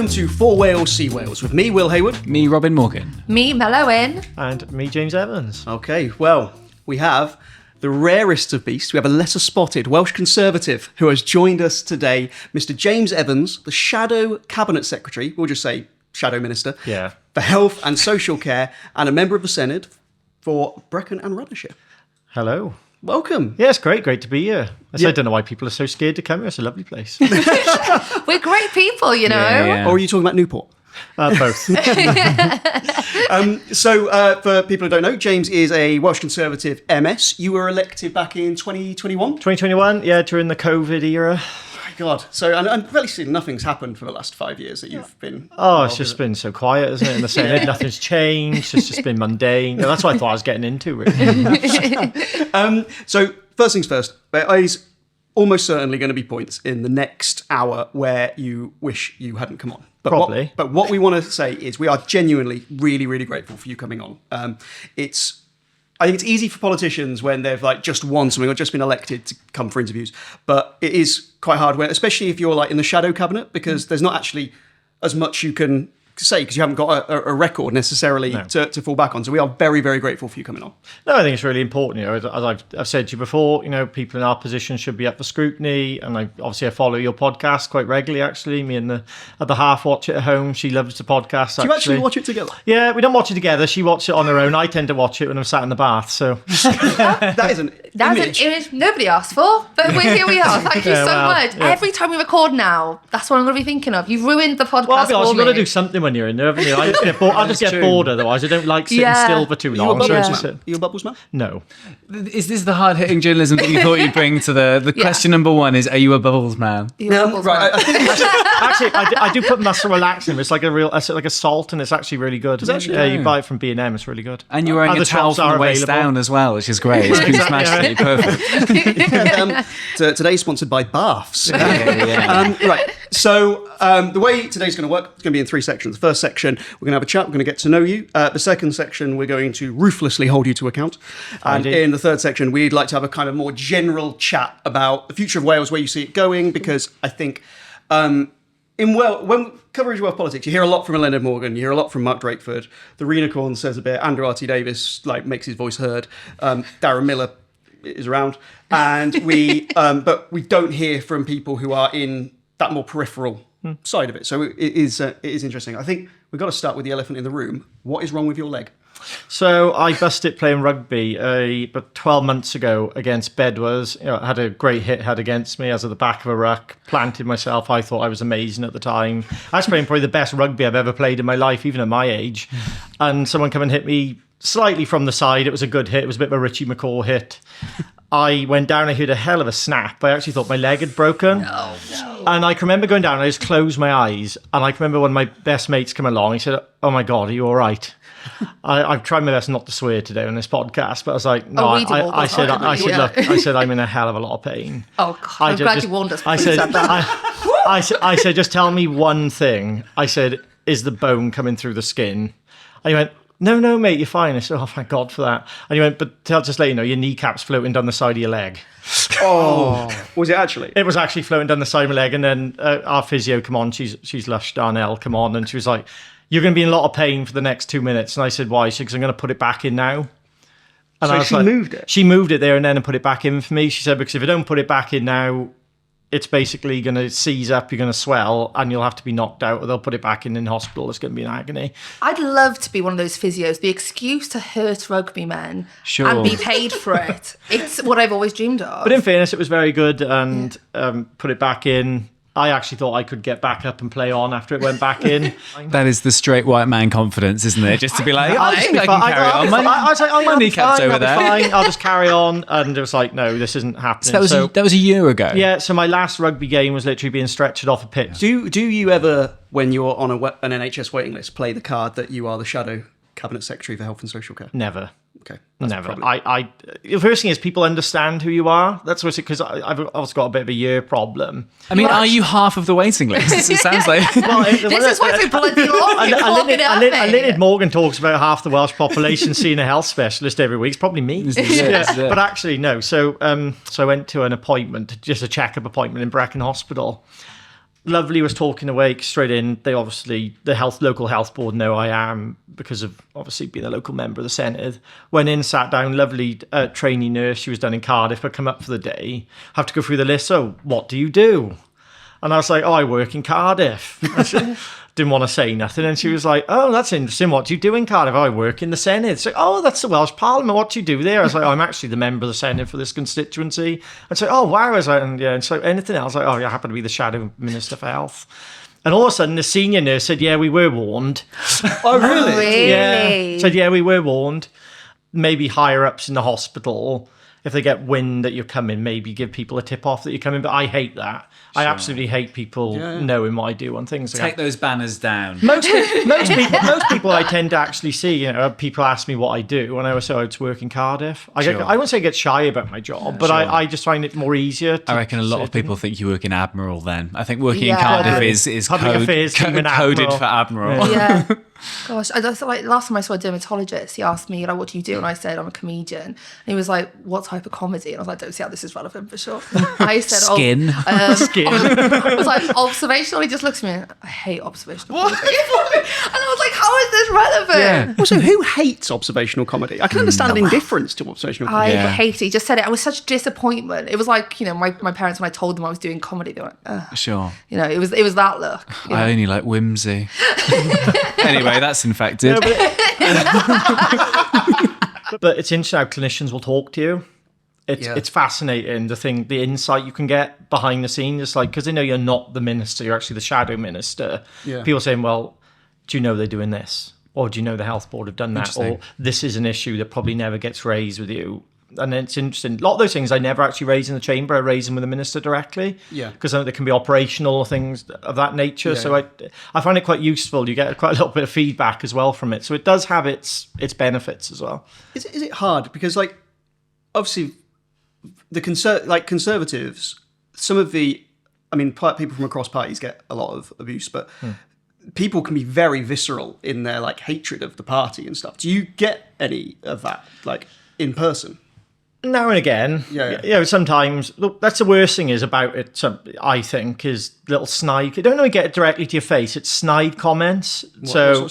welcome to For Wales, See Wales with me, Will Hayward. Me, Robin Morgan. Me, Mel Owen. And me, James Evans. Okay, well, we have the rarest of beasts. We have a lesser spotted Welsh Conservative who has joined us today, Mr. James Evans, the Shadow Cabinet Secretary, we'll just say Shadow Minister, for Health and Social Care, and a member of the Senate for Brecon and Radnorshire. Hello. Welcome. Yeah, it's great to be here. I don't know why people are so scared to come here. It's a lovely place. We're great people, you know. Yeah. Or are you talking about Newport? Both. So, for people who don't know, James is a Welsh Conservative MS. You were elected back in 2021? 2021, yeah, during the COVID era. God. So, and really nothing's happened for the last 5 years that you've been... Oh, it's just been so quiet, isn't it? In the Senate, nothing's changed. It's just been mundane. That's what I thought I was getting into, really. So, first things first, there is almost certainly going to be points in the next hour where you wish you hadn't come on. But Probably. But what we want to say is we are genuinely really, really grateful for you coming on. I think it's easy for politicians when they've just won something or just been elected to come for interviews, but it is quite hard when, especially if you're in the shadow cabinet, because there's not actually as much you can say because you haven't got a record necessarily to fall back on. So we are very, very grateful for you coming on. No, I think it's really important. As I've said to you before, people in our position should be up for scrutiny. And I follow your podcast quite regularly, actually. Me and the half watch it at home. She loves the podcast, Do you actually watch it together? Yeah, we don't watch it together. She watches it on her own. I tend to watch it when I'm sat in the bath. So That is an image nobody asked for, but here we are. Thank you so much. Yeah. Every time we record now, that's what I'm going to be thinking of. You've ruined the podcast. I'll be honest, for you've got to me. do something when you're in there, haven't you? I just get bored otherwise. I don't like sitting still for too long. Are you a Bubbles man? No. Is this the hard-hitting journalism that you thought you'd bring to the question number one is, are you a Bubbles man? Right, I think Actually, I do put muscle relaxing. It's like a salt, and it's actually really good. Actually, you buy it from B&M. It's really good. And you're wearing Other a towel shops are from the waist available. down as well, which is great. It's been smashed. Perfect. today's sponsored by Baths. Yeah. Right. So the way today's going to work, it's going to be in three sections. The first section, we're going to have a chat. We're going to get to know you. The second section, we're going to ruthlessly hold you to account. And in the third section, we'd like to have a kind of more general chat about the future of Wales, where you see it going, because I think when coverage of Welsh politics, you hear a lot from Eluned Morgan, you hear a lot from Mark Drakeford. The Unicorn says a bit. Andrew R.T. Davis makes his voice heard. Darren Miller is around, and but we don't hear from people who are in that more peripheral side of it. So it is interesting. I think we've got to start with the elephant in the room. What is wrong with your leg? So I busted playing rugby about 12 months ago against Bedwars. I had a great hit had against me. I was at the back of a ruck, planted myself. I thought I was amazing at the time. I was playing probably the best rugby I've ever played in my life, even at my age. And someone come and hit me slightly from the side. It was a good hit. It was a bit of a Richie McCaw hit. I went down, I heard a hell of a snap. I actually thought my leg had broken. No. And I can remember going down, and I just closed my eyes. And I can remember when my best mates come along, he said, "Oh my God, are you all right?" I've tried my best not to swear today on this podcast, but I was like, no, I said, look, I said, I'm in a hell of a lot of pain. Oh, God, I'm glad you warned us. I said, just tell me one thing. I said, is the bone coming through the skin? And he went, no, mate, you're fine. I said, oh, thank God for that. And he went, but just let you know, your kneecap's floating down the side of your leg. Oh, was it actually? It was actually floating down the side of my leg. And then our physio come on, she's Lush Darnell, come on, and she was like, you're going to be in a lot of pain for the next 2 minutes. And I said, why? She said, because I'm going to put it back in now. And so she moved it? She moved it there and then and put it back in for me. She said, because if I don't put it back in now, it's basically going to seize up, you're going to swell, and you'll have to be knocked out, or they'll put it back in hospital. It's going to be an agony. I'd love to be one of those physios, the excuse to hurt rugby men and be paid for it. It's what I've always dreamed of. But in fairness, it was very good, and put it back in. I actually thought I could get back up and play on after it went back in. That is the straight white man confidence, isn't it? Just to be like, I think I can fine. carry on. I was like, my kneecap's over there. Fine. I'll just carry on. And it was like, no, this isn't happening. So that was a year ago. Yeah, so my last rugby game was literally being stretched off a pitch. Do you ever, when you're on an NHS waiting list, play the card that you are the Shadow Cabinet Secretary for Health and Social Care? Never. Okay. Never. The first thing is people understand who you are. That's what because I've also got a bit of a year problem. I mean, are you half of the waiting list? It sounds like. Well, this is why it's bloody long. Eluned Morgan talks about half the Welsh population seeing a health specialist every week. It's probably me. But actually, no. So I went to an appointment, just a checkup appointment in Brecon Hospital. Lovely was talking away straight in. They obviously, the local health board know I am because of obviously being a local member of the Senedd. Went in, sat down, lovely trainee nurse. She was done in Cardiff, but come up for the day. Have to go through the list. So what do you do? And I was like, I work in Cardiff. Didn't want to say nothing. And she was like, oh, that's interesting. What do you do in Cardiff? I work in the Senedd. So, oh, that's the Welsh Parliament. What do you do there? I was like, oh, I'm actually the member of the Senedd for this constituency. And so, oh, wow. I was like, and so anything else? Like, oh, I happen to be the Shadow Minister for Health. And all of a sudden, the senior nurse said, yeah, we were warned. Oh, really? Really? Yeah. Said, yeah, we were warned. Maybe higher ups in the hospital, if they get wind that you're coming, maybe give people a tip off that you're coming. But I hate that. I absolutely hate people knowing what I do on things like that. Take those banners down. Most people I tend to actually see, people ask me what I do when I was I work in Cardiff. I won't say I get shy about my job, but I just find it more easier. I reckon a lot of people think you work in Admiral then. I think working in Cardiff is coded for Admiral. Yeah. Gosh, I just like last time I saw a dermatologist, he asked me, like, what do you do? And I said, I'm a comedian. And he was like, what type of comedy? And I was like, don't see how this is relevant for sure. I said, Skin. Skin. I was like, observational? He just looks at me, I hate observational comedy. And I was like, how is this relevant? Yeah. Also, who hates observational comedy? I can understand indifference to observational comedy. I hate it. He just said it. I was such disappointment. It was like, my parents, when I told them I was doing comedy, they were like, ugh. Sure. It was that look. I only like whimsy. Anyway, that's infected. No, but it's interesting how clinicians will talk to you. It's fascinating, the insight you can get behind the scenes. It's like, because they know you're not the minister, you're actually the shadow minister. Yeah. People saying, well, do you know they're doing this? Or do you know the health board have done that? Or this is an issue that probably never gets raised with you. And it's interesting. A lot of those things I never actually raise in the chamber. I raise them with the minister directly. Yeah. Because there can be operational things of that nature. So I find it quite useful. You get quite a little bit of feedback as well from it. So it does have its benefits as well. Is it hard? Because obviously the Conservatives, people from across parties get a lot of abuse, but people can be very visceral in their hatred of the party and stuff. Do you get any of that in person? Now and again, sometimes. Look, that's the worst thing is about it. I think is little snide. You don't know, get it directly to your face. It's snide comments. So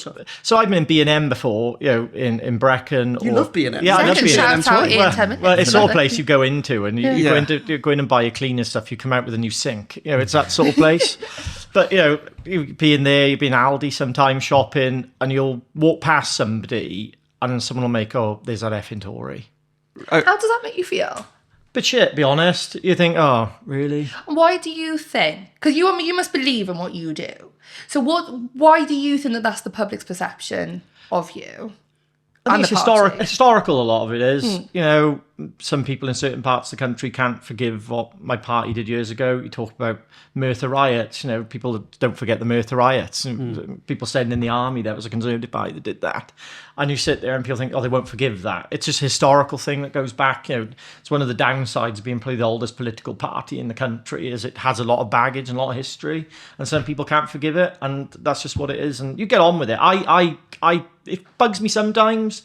I've been in B&M before. In Brecon. You love B&M. Yeah, I love B&M. Well, it's all a place you go into, and you go in and buy your cleaner stuff. You come out with a new sink. It's that sort of place. But you be in there. You be in Aldi sometimes shopping, and you'll walk past somebody, and someone will make, "Oh, there's that effing Tory." How does that make you feel? But shit, be honest. You think, oh, really? Why do you think? Because you must believe in what you do. So why do you think that that's the public's perception of you? I think it's historical, a lot of it is. Some people in certain parts of the country can't forgive what my party did years ago. You talk about Merthyr riots. People don't forget the Merthyr riots. People said in the army that was a Conservative party that did that. And you sit there and people think, oh, they won't forgive that. It's just a historical thing that goes back. It's one of the downsides of being probably the oldest political party in the country is it has a lot of baggage and a lot of history. And some people can't forgive it. And that's just what it is. And you get on with it. It bugs me sometimes.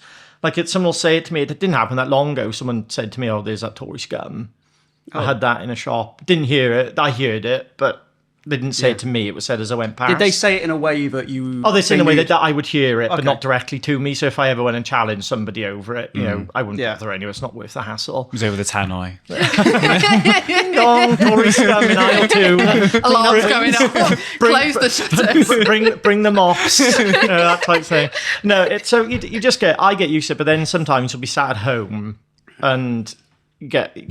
Someone will say it to me. It didn't happen that long ago. Someone said to me, "Oh, there's that Tory scum." I had that in a shop. Didn't hear it. I heard it, but they didn't say it to me. It was said as I went past. Did they say it in a way that you? Oh, they said in a way that I would hear it, but not directly to me. So if I ever went and challenged somebody over it, I wouldn't bother anyway. It's not worth the hassle. It was over the tannoy. Ding dong, Tory scum in aisle 2. Alarms going off. Close the shutters. Bring the mops. That type of thing. No, you just get. I get used to it, but then sometimes you'll be sat at home and.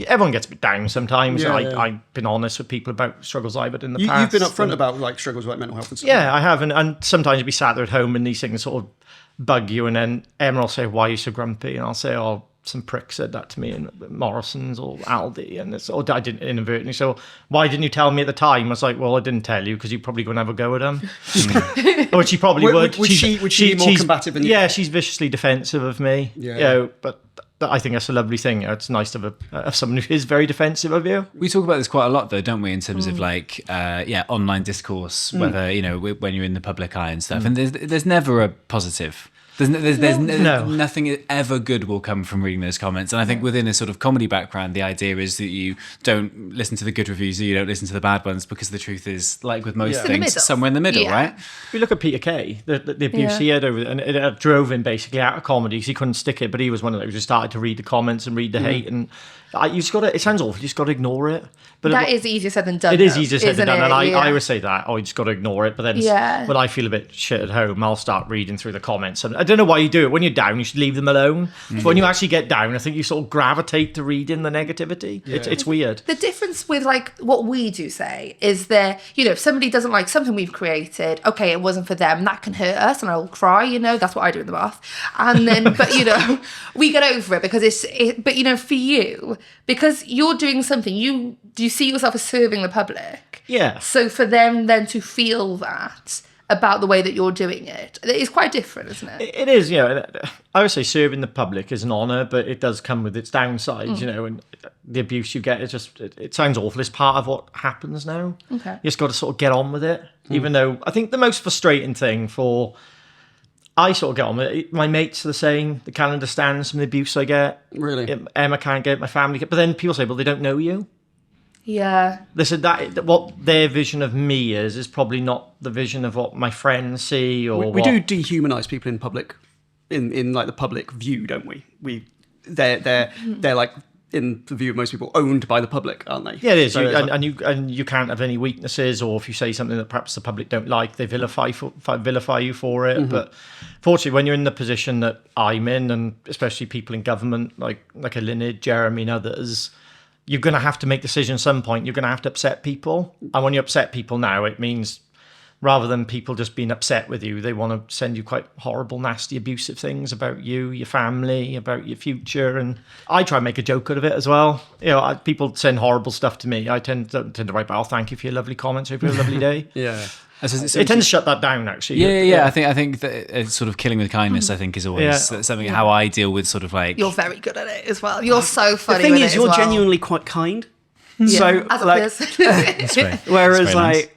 Everyone gets a bit down sometimes. I've been honest with people about struggles I've had in the past. You've been upfront about struggles like mental health and stuff. Yeah, I have, and sometimes you'll be sat there at home and these things sort of bug you, and then Emma will say, "Why are you so grumpy?" And I'll say, "Oh, some prick said that to me in Morrison's or Aldi," and I didn't inadvertently. So why didn't you tell me at the time? I was like, "Well, I didn't tell you because you're probably going to have a go at him." Or she probably would. Would she be more combative? Yeah, she's viciously defensive of me. Yeah, but. I think that's a lovely thing. It's nice to have someone who is very defensive of you. We talk about this quite a lot, though, don't we? In terms of online discourse, whether when you're in the public eye and stuff. And there's never a positive There's nothing ever good will come from reading those comments. And I think within a sort of comedy background, the idea is that you don't listen to the good reviews, you don't listen to the bad ones, because the truth is, like with most things, somewhere in the middle, right? If you look at Peter Kay, the abuse he had over, and it drove him basically out of comedy because he couldn't stick it. But he was one of those who started to read the comments and read the hate, and you just got to. It sounds awful. You just got to ignore it. But that is easier said than done. It is easier said than done, and I Yeah. always say that. Oh, you just got to ignore it. But then when I feel a bit shit at home, I'll start reading through the comments. And I don't know why you do it. When you're down, you should leave them alone. But when you actually get down, I think you sort of gravitate to reading the negativity. Yeah. It's weird. The difference with like what we do say is that, you know, if somebody doesn't like something we've created, okay, it wasn't for them, that can hurt us, and I'll cry, you know, that's what I do in the bath. And then, but you know, we get over it because but you know, for you, because you're doing something, you see yourself as serving the public. Yeah. So for them then to feel that about the way that you're doing it, it's quite different, isn't it? It is, you know. I would say serving the public is an honour, but it does come with its downsides, you know, and the abuse you get is just, it sounds awful. It's part of what happens now. Okay. You just got to sort of get on with it, even though I think the most frustrating thing I sort of get on with it. My mates are the same. They can't understand some of the abuse I get. Really? Emma can't get it, my family get, but then people say, well, they don't know you. Yeah. They said that what their vision of me is probably not the vision of what my friends see, or we do dehumanise people in public, in like the public view, don't we? They're like, in the view of most people, owned by the public, aren't they? Yeah, it is. So And you can't have any weaknesses, or if you say something that perhaps the public don't like, they vilify you for it. But fortunately, when you're in the position that I'm in, and especially people in government like a Lynyd, Jeremy, and others, you're going to have to make decisions at some point. You're going to have to upset people. And when you upset people now, it means rather than people just being upset with you, they want to send you quite horrible, nasty, abusive things about you, your family, about your future. And I try and make a joke out of it as well. You know, people send horrible stuff to me. I tend to write, oh, thank you for your lovely comments. Hope you have a lovely day. Yeah. It tends to shut that down, actually. Yeah. I think that sort of killing with kindness, I think, is always something, how I deal with sort of like... You're very good at it as well. You're so funny. The thing with is, it you're as well. genuinely quite kind. Yeah. So, As like, That's great. whereas, That's very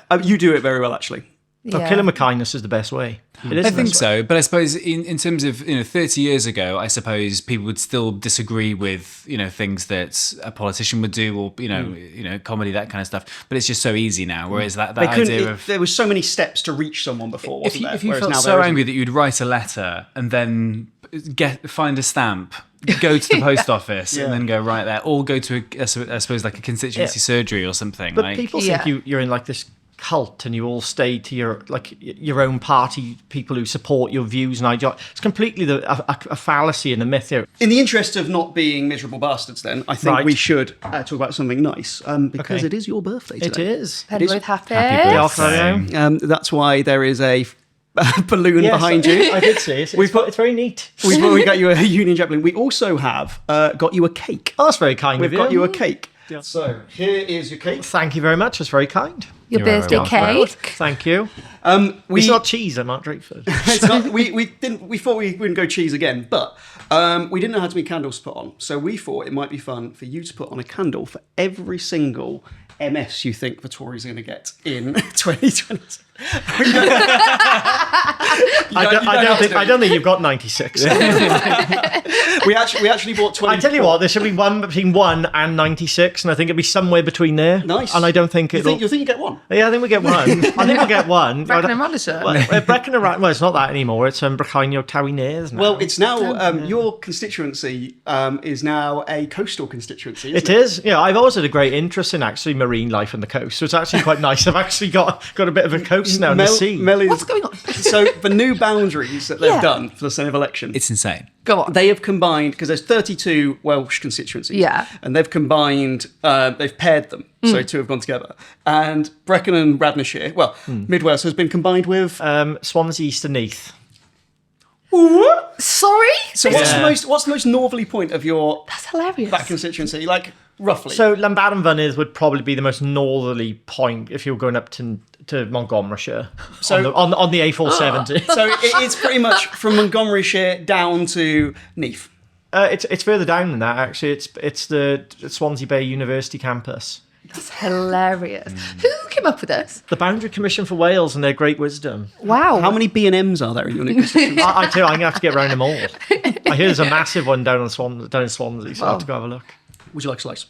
nice. you do it very well, actually. Killing with kindness is the best way. It is I think so, but I suppose in terms of 30 years ago, I suppose people would still disagree with things that a politician would do, or comedy, that kind of stuff. But it's just so easy now. Whereas that idea of there was so many steps to reach someone before, wasn't there? If you Whereas felt now so angry that you'd write a letter and then find a stamp, go to the post office and then go right there, or go to I suppose like a constituency surgery or something. But like, people think you're in like this cult and you all stay to your own party, people who support your views and ideas. It's completely a fallacy and a myth here. In the interest of not being miserable bastards, then I think we should talk about something nice, because it is your birthday today. It is. Penrith happy. That's why there is a balloon behind you. I did see it. It's very neat. We got you a Union Jack balloon. We also have got you a cake. Oh, that's very kind of you. We've got you a cake. Yeah. So here is your cake. Thank you very much. That's very kind. Your birthday cake. Thank you. It's not cheese. I'm not Drakeford. It's not. We thought we wouldn't go cheese again, but we didn't know how many candles to put on. So we thought it might be fun for you to put on a candle for every single MS you think the Tories are going to get in 2020. I don't think you've got 96. we actually bought 20. I tell you what, there should be one between 1 and 96, and I think it'll be somewhere between there. Nice. And I don't think You think you get one? Yeah, I think we get one. I think we'll get one. Brecon and Radnorshire. Brecon and Radnorshire. Well, it's not that anymore. It's Brecon Towy Nares now. Well, it's now your constituency is now a coastal constituency. Isn't it is. Yeah, I've always had a great interest in actually marine life on the coast, so it's actually quite nice. I've actually got a bit of a coast now in the sea. What's going on? So the new boundaries that they've done for the Senate election, it's insane. Go on. They have combined, because there's 32 Welsh constituencies. Yeah. And they've combined, they've paired them. So two have gone together. And Brecon and Radnorshire, Mid Wales has been combined with... Swansea, East and Neath. Sorry? So what's the most northerly point of your... That's hilarious. That constituency, like, roughly? So Llanbadarn Fynydd would probably be the most northerly point if you were going up to Montgomeryshire. So on the A470. So it's pretty much from Montgomeryshire down to Neath. It's further down than that, actually. It's the Swansea Bay University campus. That's hilarious. Who came came up with this? The Boundary Commission for Wales and their great wisdom. Wow. How many B&Ms are there in your new constituency? I tell you, I'm going to have to get around them all. I hear there's a massive one down in Swansea, so I'll have to go have a look. Would you like a slice?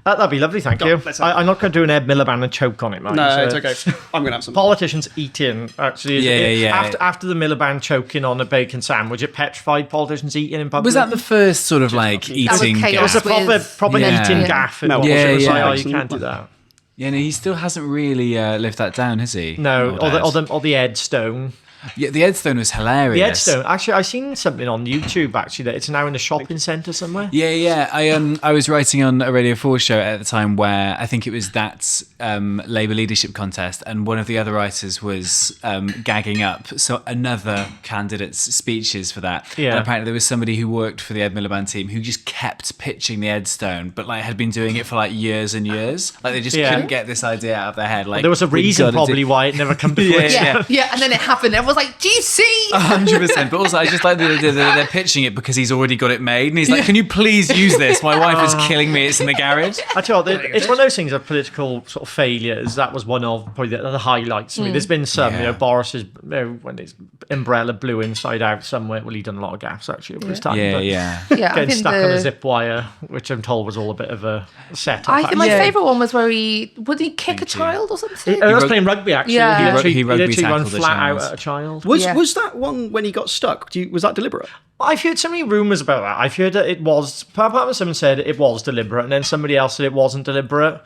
That'd be lovely, thank you. let's have I'm not going to do an Ed Miliband and choke on it, man. No, So- it's okay. I'm going to have some. Politicians eating, actually. Yeah. After the Miliband choking on a bacon sandwich, it petrified politicians eating in public. Was that the first sort of like eating chaos. It was a gaffe? proper Yeah. eating gaff. It No, was. yeah, It was like, yeah. oh, you can't do that. Yeah, no, he still hasn't really lived that down, has he? No, Dad? or the Ed Stone. Yeah, the Edstone was hilarious. The Ed Stone. Actually, I seen something on YouTube, actually, that it's now in a shopping centre somewhere. Yeah. I was writing on a Radio 4 show at the time where I think it was that Labour leadership contest, and one of the other writers was gagging up another candidate's speeches for that. Yeah. And apparently there was somebody who worked for the Ed Miliband team who just kept pitching the Edstone, but like had been doing it for like years and years. Like they just couldn't get this idea out of their head. Like There was a we reason gotta probably do- why it never come to fruition. Yeah, and then it happened. Everyone was like, do you see? 100%. But also, I just like they're pitching it because he's already got it made, and he's like, "Can you please use this? My wife is killing me. It's in the garage." I tell you what, it's one of those things of political sort of failures. That was one of probably the highlights for me. There's been some, Yeah. Boris's, when his umbrella blew inside out somewhere. Well, he'd done a lot of gaffes actually over his time. Yeah, but yeah. Yeah, I Getting think stuck on a zip wire, which I'm told was all a bit of a setup. I think my Yeah. favourite one was where would he kick a child or something? I was playing rugby actually. Yeah. He rugby literally ran tackled a flat out child. at a child. Was that one when he got stuck? Was that deliberate? I've heard so many rumours about that. I've heard that it was, apparently someone said it was deliberate, and then somebody else said it wasn't deliberate.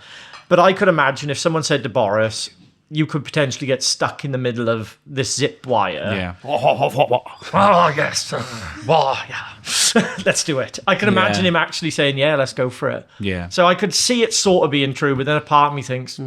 But I could imagine if someone said to Boris, you could potentially get stuck in the middle of this zip wire. Yeah. Oh, yes. Well, yeah. Let's do it. I can imagine Yeah. him actually saying, yeah, let's go for it. Yeah. So I could see it sort of being true, but then a part of me thinks,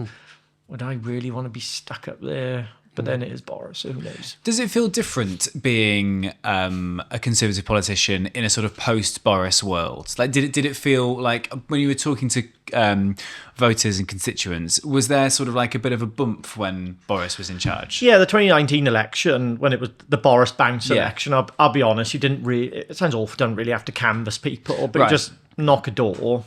would I really want to be stuck up there? But then it is Boris, so who knows? Does it feel different being a Conservative politician in a sort of post-Boris world? Like, did it feel like when you were talking to voters and constituents, was there sort of like a bit of a bump when Boris was in charge? Yeah, the 2019 election, when it was the Boris bounce Yeah. election, I'll be honest, you didn't really, it sounds awful, don't really have to canvass people, but Right. you just knock a door.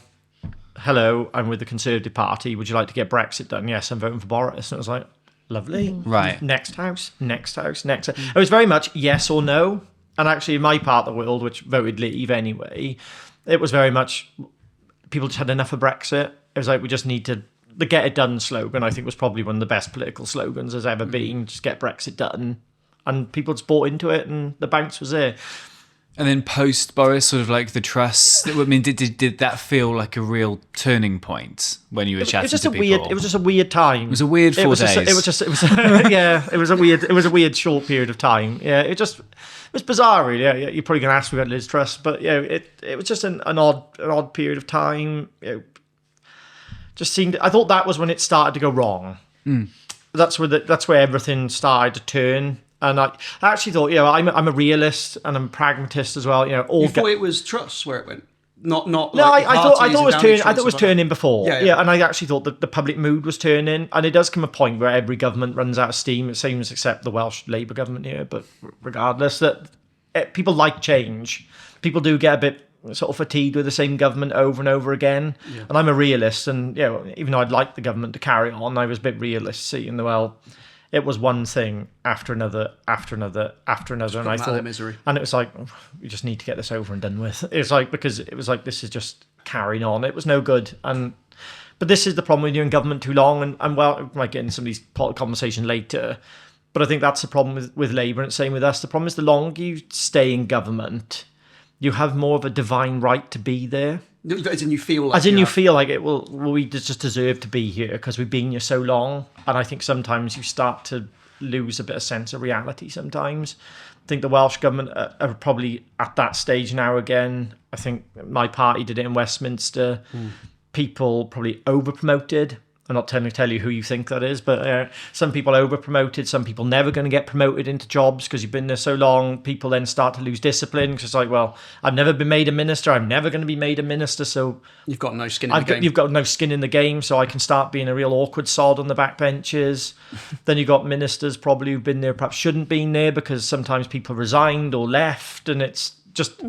Hello, I'm with the Conservative Party. Would you like to get Brexit done? Yes, I'm voting for Boris. And it was like, lovely. Right. Next house. It was very much yes or no. And actually, in my part of the world, which voted leave anyway, it was very much people just had enough of Brexit. It was like, we just need to. The get it done slogan, I think, was probably one of the best political slogans there's ever been. Just get Brexit done. And people just bought into it, and the bounce was there. And then post-Boris, sort of like the Truss. I mean, did that feel like a real turning point when you were chatting to people? It was just a weird time. It was a weird 4 days. Yeah, it was a weird short period of time. Yeah, it was bizarre, really. Yeah, you're probably going to ask me about Liz Truss, but yeah, it was just an odd period of time. Just seemed. I thought that was when it started to go wrong. That's where everything started to turn. And I actually thought, I'm a realist and I'm a pragmatist as well. You thought it was Truss where it went? Not. No, like I thought parties it was and turning. Downing I thought it was Street and turning before. Yeah. And I actually thought that the public mood was turning. And it does come a point where every government runs out of steam. It seems, except the Welsh Labour government here. But regardless, that people like change. People do get a bit sort of fatigued with the same government over and over again. Yeah. And I'm a realist, and even though I'd like the government to carry on, I was a bit realist, seeing it was one thing after another, and I thought, misery. and it was like, we just need to get this over and done with. It's like, because it was like, this is just carrying on. It was no good. But this is the problem when you're in government too long, and well, I might get into some of these conversations later, but I think that's the problem with Labour, and it's the same with us. The problem is the longer you stay in government, you have more of a divine right to be there. As in you feel like... you feel like it, well, we just deserve to be here because we've been here so long. And I think sometimes you start to lose a bit of sense of reality sometimes. I think the Welsh government are probably at that stage now again. I think my party did it in Westminster. People probably over-promoted. I'm not telling you who you think that is, but some people over-promoted, some people never going to get promoted into jobs because you've been there so long. People then start to lose discipline because it's like, well, I've never been made a minister. I'm never going to be made a minister, so... You've got no skin in the game. You've got no skin in the game, so I can start being a real awkward sod on the backbenches. Then you've got ministers probably who've been there, perhaps shouldn't been there because sometimes people resigned or left, and it's just...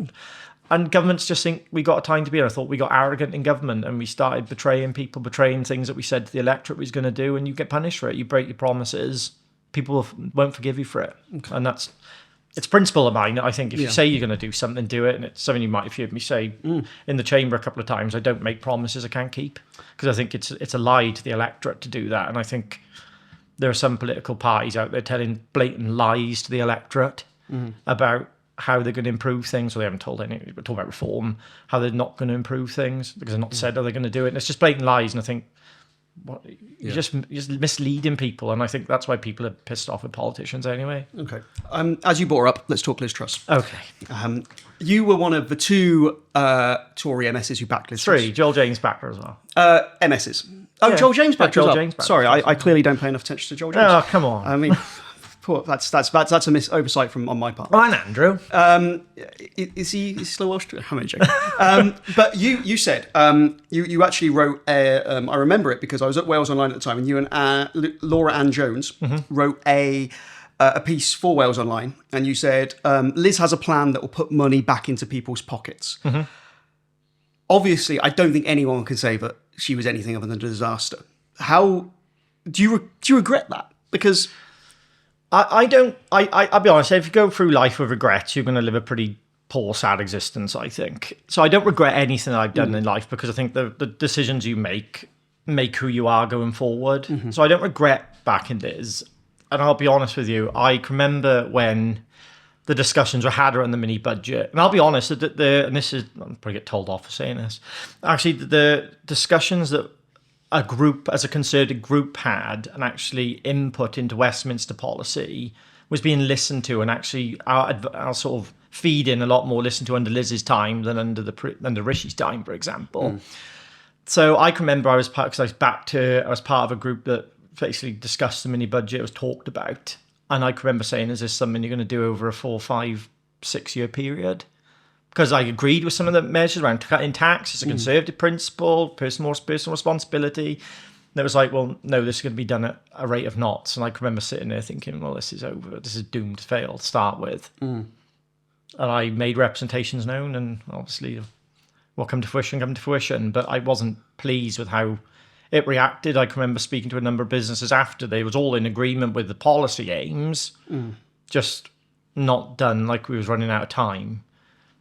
And governments just think we got a time to be. And I thought we got arrogant in government and we started betraying people, betraying things that we said to the electorate we was going to do, and you get punished for it. You break your promises, people won't forgive you for it. Okay. And it's a principle of mine. I think if you say you're going to do something, do it. And it's something you might have heard me say in the chamber a couple of times. I don't make promises I can't keep, because I think it's a lie to the electorate to do that. And I think there are some political parties out there telling blatant lies to the electorate about how they're going to improve things, or they haven't told anything. We're talking about reform, how they're not going to improve things because they're not said how they're going to do it. And it's just blatant lies. And I think you're just misleading people. And I think that's why people are pissed off with politicians anyway. Okay. As you brought her up, let's talk Liz Truss. Okay. You were one of the two Tory MSs who backed Liz Truss. Three. Joel James backed her as well. MSs. Oh, yeah. Joel James backed her as well. James backed Sorry, I clearly don't pay enough attention to Joel James. Oh, come on. I mean... Poor, that's a oversight on my part. Oh, and Andrew. Is he still Welsh? How many joking? But you said you actually wrote I remember it because I was at Wales Online at the time, and you and Laura Ann Jones wrote a piece for Wales Online, and you said Liz has a plan that will put money back into people's pockets. Obviously, I don't think anyone can say that she was anything other than a disaster. How do you regret that? Because I'll be honest, if you go through life with regrets, you're going to live a pretty poor, sad existence, I think. So I don't regret anything that I've done in life, because I think the decisions you make who you are going forward. So I don't regret backing Liz. And I'll be honest with you, I can remember when the discussions were had around the mini budget. And I'll be honest, and this is, I'll probably get told off for saying this, actually the discussions that a group, as a Conservative group, had and actually input into Westminster policy was being listened to, and actually our sort of feed in a lot more listened to under Liz's time than under Rishi's time, for example. So I can remember I was part of a group that basically discussed the mini budget. It was talked about, and I can remember saying, "Is this something you're going to do over a 4, 5, 6 year period?" Because I agreed with some of the measures around cutting tax. It's a Conservative principle, personal responsibility. And it was like, well, no, this is going to be done at a rate of knots. And I can remember sitting there thinking, well, this is over. This is doomed to fail to start with. And I made representations known, and obviously what come to fruition. But I wasn't pleased with how it reacted. I can remember speaking to a number of businesses after. They was all in agreement with the policy aims, just not done, like we was running out of time.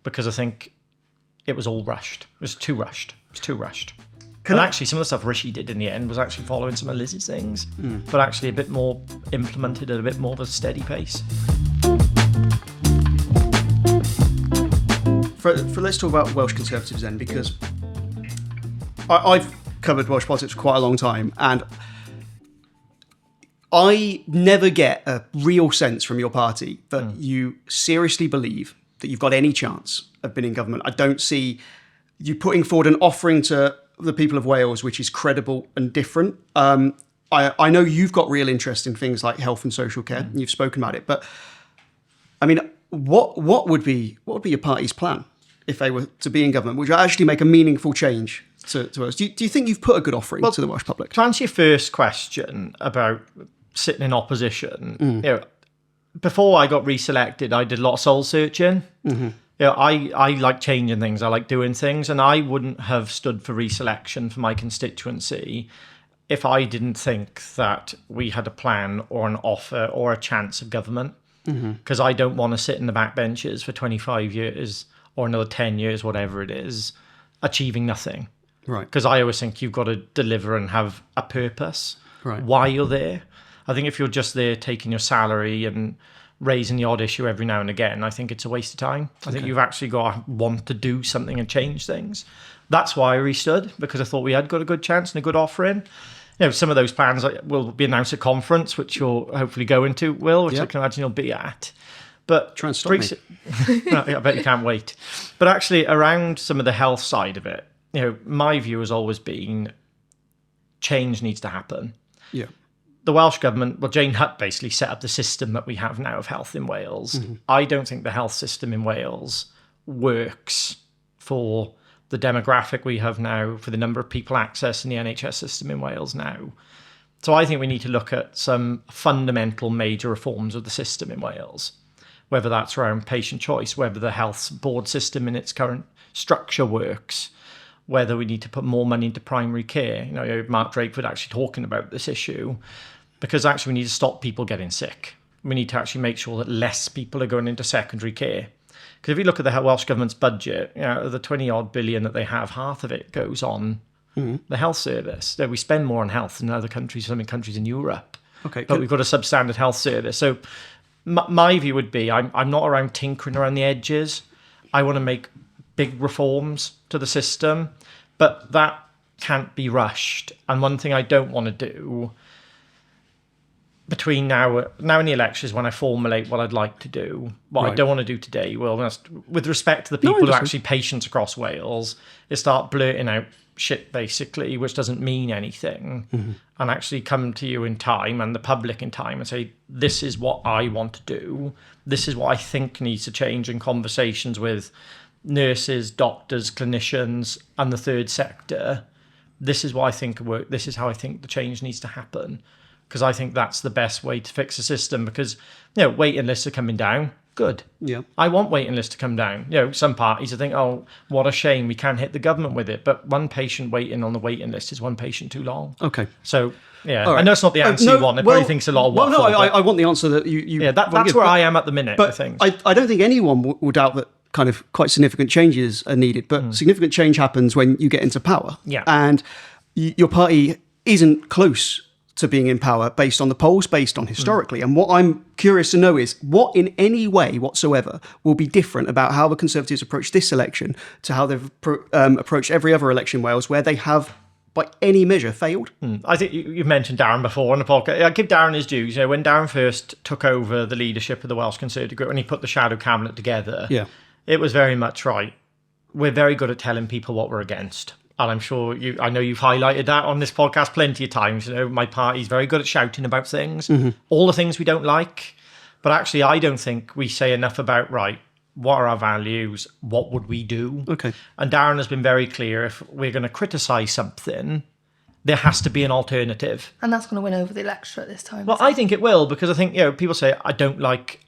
Because I think it was all rushed. It was too rushed. And actually, some of the stuff Rishi did in the end was actually following some of Liz's things, but actually a bit more implemented at a bit more of a steady pace. Let's talk about Welsh Conservatives then, because I've covered Welsh politics for quite a long time, and I never get a real sense from your party that you seriously believe that you've got any chance of being in government. I don't see you putting forward an offering to the people of Wales which is credible and different. I know you've got real interest in things like health and social care, and you've spoken about it, but I mean, what would be your party's plan if they were to be in government? Would you actually make a meaningful change to Wales? Do you think you've put a good offering to the Welsh public? To answer your first question about sitting in opposition, you know, before I got reselected, I did a lot of soul searching. You know, I like changing things. I like doing things. And I wouldn't have stood for reselection for my constituency if I didn't think that we had a plan or an offer or a chance of government. Because I don't want to sit in the backbenches for 25 years or another 10 years, whatever it is, achieving nothing. Right. Because I always think you've got to deliver and have a purpose. Right. Why you're there. I think if you're just there taking your salary and raising the odd issue every now and again, I think it's a waste of time. I think you've actually got to want to do something and change things. That's why I restood, because I thought we had got a good chance and a good offering. You know, some of those plans will be announced at conference, which you'll hopefully go into, Will, which I can imagine you'll be at. But try and stop me. I bet you can't wait. But actually, around some of the health side of it, you know, my view has always been change needs to happen. Yeah. The Welsh government, well, Jane Hutt basically set up the system that we have now of health in Wales. I don't think the health system in Wales works for the demographic we have now, for the number of people accessing the NHS system in Wales now. So I think we need to look at some fundamental major reforms of the system in Wales. whether that's around patient choice, whether the health board system in its current structure works, whether we need to put more money into primary care. Mark Drakeford actually talking about this issue, because actually we need to stop people getting sick. We need to actually make sure that less people are going into secondary care. Because if you look at the Welsh Government's budget, the 20-odd billion that they have, half of it goes on the health service. We spend more on health than other countries, some countries in Europe. Okay, but we've got a substandard health service. So my view would be, I'm not around tinkering around the edges. I want to make big reforms to the system, but that can't be rushed. And one thing I don't want to do between now and the election is when I formulate what I'd like to do. What I don't want to do today, with respect to the people who are actually patients across Wales, is start blurting out shit, basically, which doesn't mean anything, and actually come to you in time and the public in time and say, this is what I want to do. This is what I think needs to change in conversations with nurses, doctors, clinicians, and the third sector. This is what I think work. This is how I think the change needs to happen. Because I think that's the best way to fix the system. Because, waiting lists are coming down. Good. Yeah. I want waiting lists to come down. Some parties I think, oh, what a shame we can't hit the government with it. But one patient waiting on the waiting list is one patient too long. Okay. So, yeah. Right. I know it's not the answer you want. It probably thinks a lot of waffle. Well, no, I want the answer that you yeah, that's where I am at the minute, but I think. I don't think anyone will doubt that kind of quite significant changes are needed. But significant change happens when you get into power. Yeah. And your party isn't close to being in power based on the polls, based on historically. And what I'm curious to know is what in any way whatsoever will be different about how the Conservatives approach this election to how they've approached every other election in Wales where they have, by any measure, failed. I think you've mentioned Darren before on the podcast. I give Darren his dues. When Darren first took over the leadership of the Welsh Conservative group, when he put the shadow cabinet together, it was very much right. We're very good at telling people what we're against. And I'm sure I know you've highlighted that on this podcast plenty of times. My party's very good at shouting about things, all the things we don't like. But actually, I don't think we say enough about, what are our values? What would we do? Okay. And Darren has been very clear, if we're going to criticise something, there has to be an alternative. And that's going to win over the electorate this time. Well, I think it will, because I think, people say, I don't like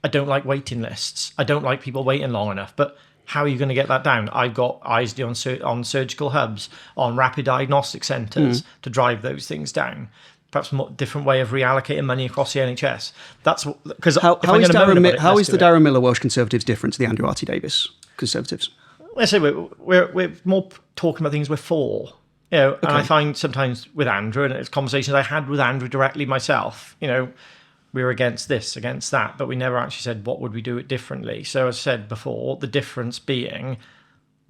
waiting lists. I don't like people waiting long enough. But how are you going to get that down? I've got eyes on surgical hubs, on rapid diagnostic centres to drive those things down. Perhaps a different way of reallocating money across the NHS. That's because how is the Darren Miller Welsh Conservatives different to the Andrew Davis Conservatives? I say we're more talking about things we're for. And I find sometimes with Andrew, and it's conversations I had with Andrew directly myself, we were against this, against that, but we never actually said, what would we do it differently? So as I said before, the difference being,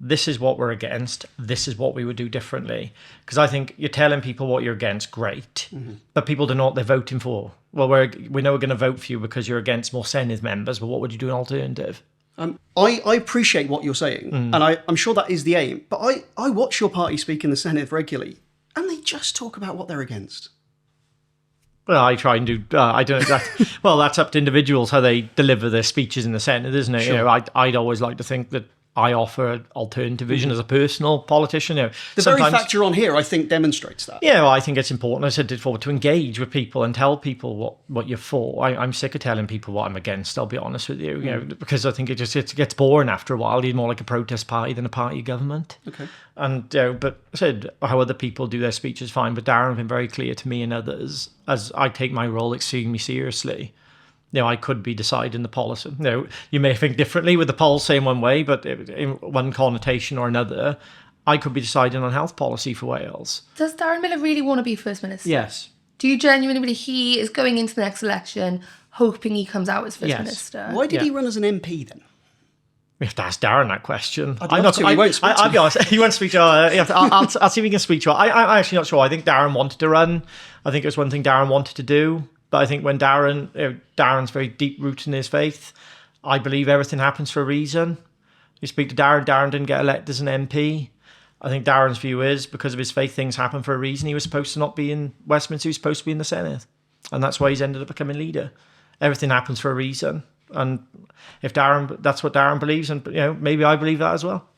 this is what we're against, this is what we would do differently. Because I think you're telling people what you're against, great, but people don't know what they're voting for. Well, we know we're going to vote for you because you're against more Senedd members, but what would you do an alternative? I appreciate what you're saying, and I'm sure that is the aim, but I watch your party speak in the Senedd regularly, and they just talk about what they're against. Well, I try and do. I don't know. Well, that's up to individuals how they deliver their speeches in the Senedd, isn't it? Sure. I'd always like to think that I offer an alternative vision as a personal politician. The very fact you're on here, I think, demonstrates that. Yeah, well, I think it's important. I said it before, to engage with people and tell people what you're for. I'm sick of telling people what I'm against. I'll be honest with you, because I think it gets boring after a while. You're more like a protest party than a party government. Okay. And but I said how other people do their speeches, fine. But Darren has been very clear to me and others, as I take my role extremely seriously. I could be deciding the policy. You may think differently with the polls saying one way, but in one connotation or another, I could be deciding on health policy for Wales. Does Darren Miller really want to be First Minister? Yes. Do you genuinely believe he is going into the next election hoping he comes out as First Minister? Why did he run as an MP then? We have to ask Darren that question. I'll be honest. He won't speak to I'll see if he can speak to her. I'm actually not sure. I think Darren wanted to run. I think it was one thing Darren wanted to do. But I think when Darren's very deep rooted in his faith, I believe everything happens for a reason. You speak to Darren didn't get elected as an MP. I think Darren's view is, because of his faith, things happen for a reason. He was supposed to not be in Westminster, he was supposed to be in the Senedd. And that's why he's ended up becoming leader. Everything happens for a reason. And if that's what Darren believes, and maybe I believe that as well.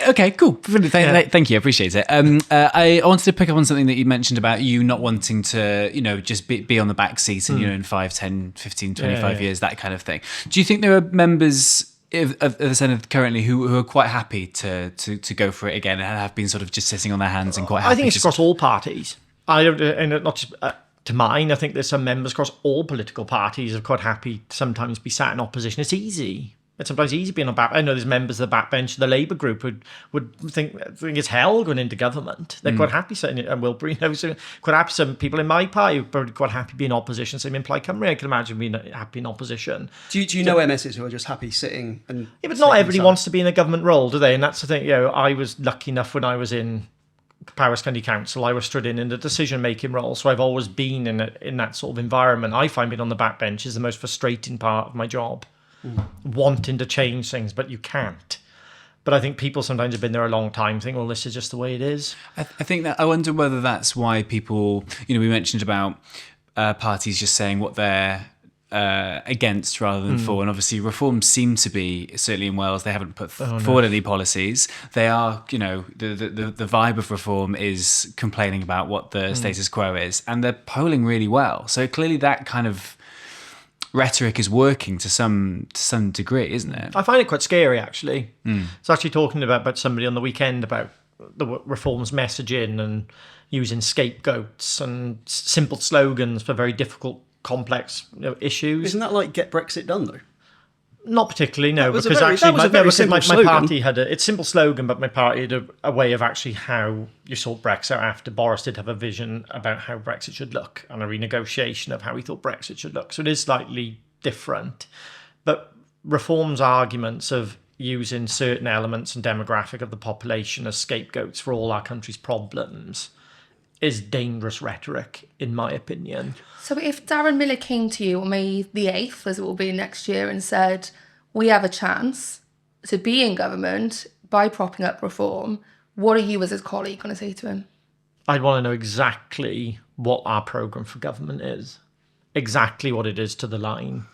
Okay, cool. Thank you. I appreciate it. I wanted to pick up on something that you mentioned about you not wanting to, just be on the back seat and, in 5, 10, 15, 25 years, that kind of thing. Do you think there are members of the Senate currently who are quite happy to go for it again and have been sort of just sitting on their hands and quite happy? I think it's across all parties. I don't, and not just to mine. I think there's some members across all political parties are quite happy to sometimes be sat in opposition. It's easy. It's sometimes easy being on back. I know there's members of the backbench of the Labour group would think it's hell going into government. They're quite happy sitting, and Wilbury knows, quite happy. Some people in my party are quite happy being in opposition. Same in Plaid Cymru, I can imagine being happy in opposition. Do you know MSs who are just happy sitting and? Yeah, but not everybody wants to be in a government role, do they? And that's the thing. I was lucky enough when I was in Powys County Council, I was stood in the decision-making role, so I've always been in that sort of environment. I find being on the backbench is the most frustrating part of my job. Wanting to change things, but you can't. But I think people sometimes have been there a long time think, well, this is just the way it is. I think that I wonder whether that's why people, we mentioned about parties just saying what they're against rather than for, and obviously reforms seem to be, certainly in Wales, they haven't put forward any policies. They are, the vibe of reform is complaining about what the status quo is, and they're polling really well. So clearly that kind of rhetoric is working to some degree, isn't it? I find it quite scary, actually. I was actually talking about somebody on the weekend about the reforms messaging and using scapegoats and simple slogans for very difficult, complex issues. Isn't that like get Brexit done, though? Not particularly, no, because my party had it's simple slogan, but my party had a way of actually how you sort Brexit after. Boris did have a vision about how Brexit should look and a renegotiation of how he thought Brexit should look. So it is slightly different. But reforms arguments of using certain elements and demographic of the population as scapegoats for all our country's problems is dangerous rhetoric, in my opinion. So if Darren Miller came to you on May the 8th, as it will be next year, and said, we have a chance to be in government by propping up reform, what are you as his colleague going to say to him? I'd want to know exactly what our programme for government is, exactly what it is to the line.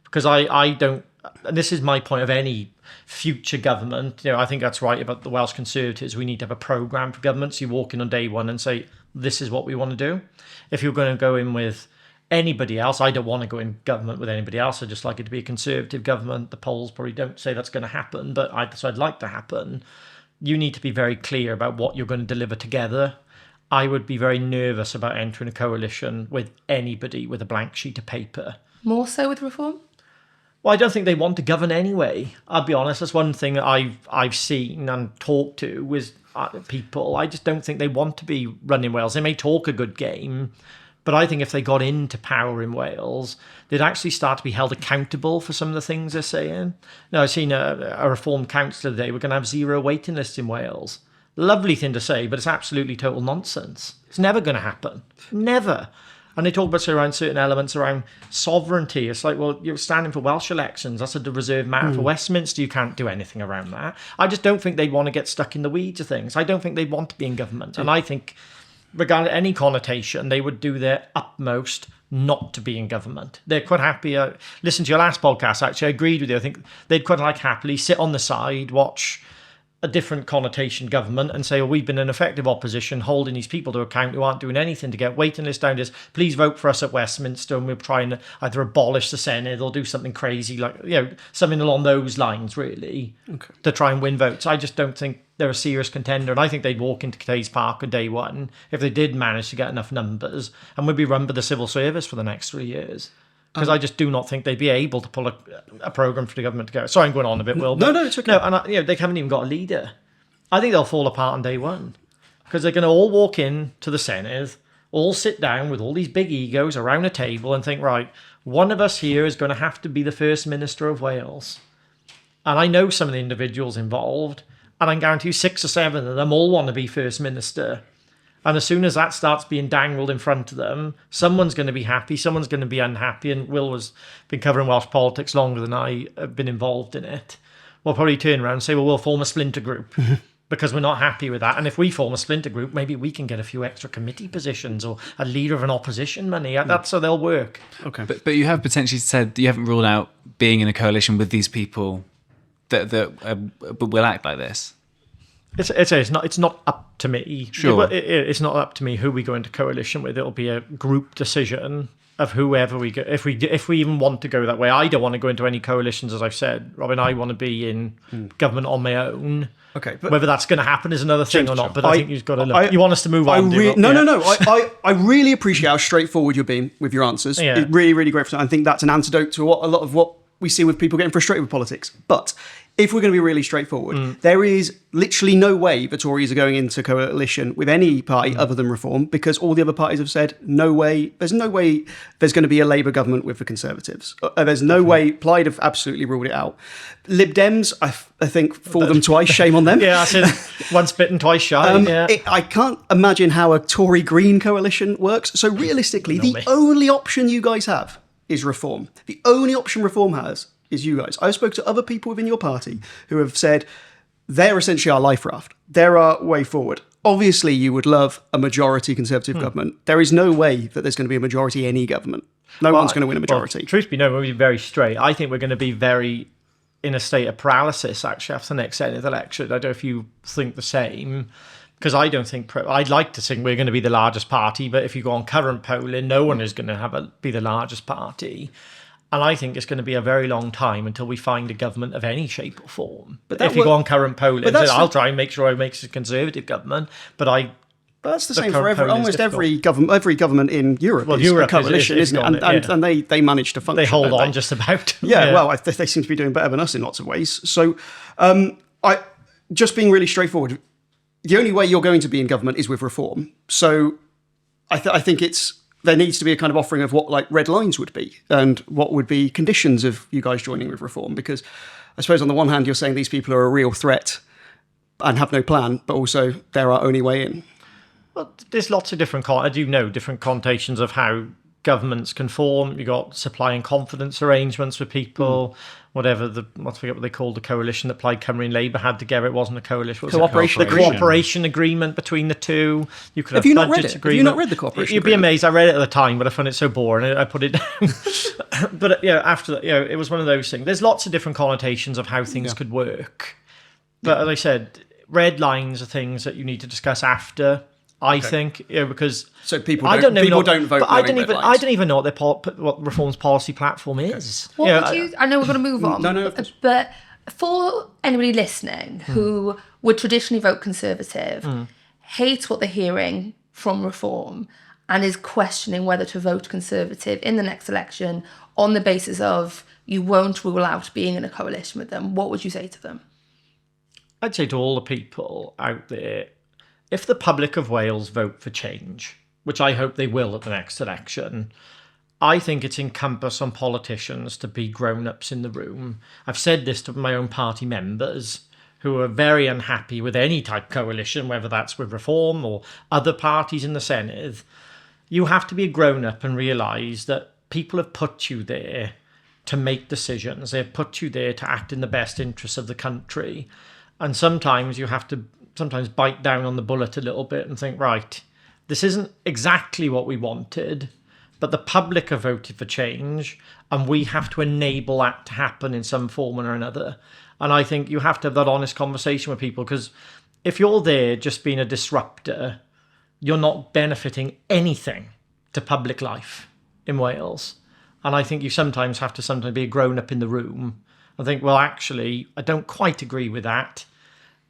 Because I don't, and this is my point of any future government, I think that's right about the Welsh Conservatives, we need to have a programme for government. So you walk in on day one and say, this is what we want to do. If you're going to go in with anybody else, I don't want to go in government with anybody else. I'd just like it to be a Conservative government. The polls probably don't say that's going to happen, but I'd like to happen. You need to be very clear about what you're going to deliver together. I would be very nervous about entering a coalition with anybody with a blank sheet of paper. More so with reform? Well, I don't think they want to govern anyway. I'll be honest. That's one thing I've seen and talked to with people. I just don't think they want to be running Wales. They may talk a good game, but I think if they got into power in Wales, they'd actually start to be held accountable for some of the things they're saying. Now, I've seen a Reform councillor today. We're going to have 0 waiting lists in Wales. Lovely thing to say, but it's absolutely total nonsense. It's never going to happen. Never. And they talk about around certain elements around sovereignty. It's like, well, you're standing for Welsh elections. That's a reserved matter for Westminster. You can't do anything around that. I just don't think they'd want to get stuck in the weeds of things. I don't think they'd want to be in government. And I think, regardless of any connotation, they would do their utmost not to be in government. They're quite happy. Listen to your last podcast, actually. I agreed with you. I think they'd quite happily sit on the side, watch a different connotation government and say, well, we've been an effective opposition holding these people to account who aren't doing anything to get waiting list down. Just please vote for us at Westminster and we'll try and either abolish the Senate or do something crazy like, something along those lines, really, to try and win votes. I just don't think they're a serious contender. And I think they'd walk into Cadays Park on day one if they did manage to get enough numbers and would be run by the civil service for the next 3 years. Because I just do not think they'd be able to pull a programme for the government to go. Sorry, I'm going on a bit, Will. No, it's okay. No, and they haven't even got a leader. I think they'll fall apart on day one. Because they're going to all walk in to the Senate, all sit down with all these big egos around a table and think, right, one of us here is going to have to be the First Minister of Wales. And I know some of the individuals involved, and I can guarantee you 6 or 7 of them all want to be First Minister. And as soon as that starts being dangled in front of them, someone's going to be happy, someone's going to be unhappy. And Will has been covering Welsh politics longer than I have been involved in it. We'll probably turn around and say, well, we'll form a splinter group because we're not happy with that. And if we form a splinter group, maybe we can get a few extra committee positions or a leader of an opposition money. That's how they'll work. Okay. But you have potentially said you haven't ruled out being in a coalition with these people that will act like this. It's not up to me. Sure. It's not up to me who we go into coalition with. It'll be a group decision of whoever we go. If we even want to go that way, I don't want to go into any coalitions, as I've said, Robin. I want to be in government on my own. Okay, but whether that's going to happen is another thing or not. But I think you've got to look. You want us to move on? No. I really appreciate how straightforward you're being with your answers. Yeah. It's really, really great. I think that's an antidote to a lot of what we see with people getting frustrated with politics. But if we're going to be really straightforward, there is literally no way the Tories are going into coalition with any party other than Reform, because all the other parties have said, no way, there's no way there's going to be a Labour government with the Conservatives. There's no way. Plaid have absolutely ruled it out. Lib Dems, I think, fooled them twice. Shame on them. Yeah, I said once bitten, twice shy. I can't imagine how a Tory-Green coalition works. So realistically, the only option you guys have is Reform. The only option Reform has is you guys. I spoke to other people within your party who have said they're essentially our life raft. They're our way forward. Obviously, you would love a majority Conservative government. There is no way that there's going to be a majority any government. No one's going to win a majority. Well, truth be known, we'll be very straight. I think we're going to be very in a state of paralysis, actually, after the next Senate election. I don't know if you think the same, because I don't think... I'd like to think we're going to be the largest party, but if you go on current polling, no one is going to be the largest party. And I think it's going to be a very long time until we find a government of any shape or form. But if you go on current polling, I'll try and make sure I make a Conservative government, but that's the same for almost every government in Europe. Well, is Europe a coalition, isn't it? And they manage to function. They hold on just about. Yeah, well, they seem to be doing better than us in lots of ways. So, just being really straightforward, the only way you're going to be in government is with Reform. So, I think there needs to be a kind of offering of what like red lines would be and what would be conditions of you guys joining with Reform. Because I suppose on the one hand, you're saying these people are a real threat and have no plan, but also they're our only way in. Well, there's lots of different different connotations of how governments can form. You got supply and confidence arrangements with people, whatever I forget what they called the coalition that Plaid Cymru and Labour had together. It wasn't a coalition. It was cooperation. The cooperation agreement between the two. You could have you not read budget it? agreement. Have you not read the cooperation? You'd be amazed. I read it at the time, but I found it so boring. I put it down. But after that, it was one of those things. There's lots of different connotations of how things could work. But as I said, red lines are things that you need to discuss after. I think, because so people don't vote. But I don't even know what Reform's policy platform is. I know we're going to move on. No. But for anybody listening who would traditionally vote Conservative, hates what they're hearing from Reform, and is questioning whether to vote Conservative in the next election on the basis of you won't rule out being in a coalition with them, what would you say to them? I'd say to all the people out there, if the public of Wales vote for change, which I hope they will at the next election, I think it's incumbent on politicians to be grown-ups in the room. I've said this to my own party members who are very unhappy with any type of coalition, whether that's with Reform or other parties in the Senedd. You have to be a grown-up and realise that people have put you there to make decisions. They've put you there to act in the best interests of the country. And sometimes you have to bite down on the bullet a little bit and think, right, this isn't exactly what we wanted, but the public have voted for change and we have to enable that to happen in some form or another. And I think you have to have that honest conversation with people, because if you're there just being a disruptor, you're not benefiting anything to public life in Wales. And I think you sometimes have to be a grown-up in the room and think, well, actually, I don't quite agree with that,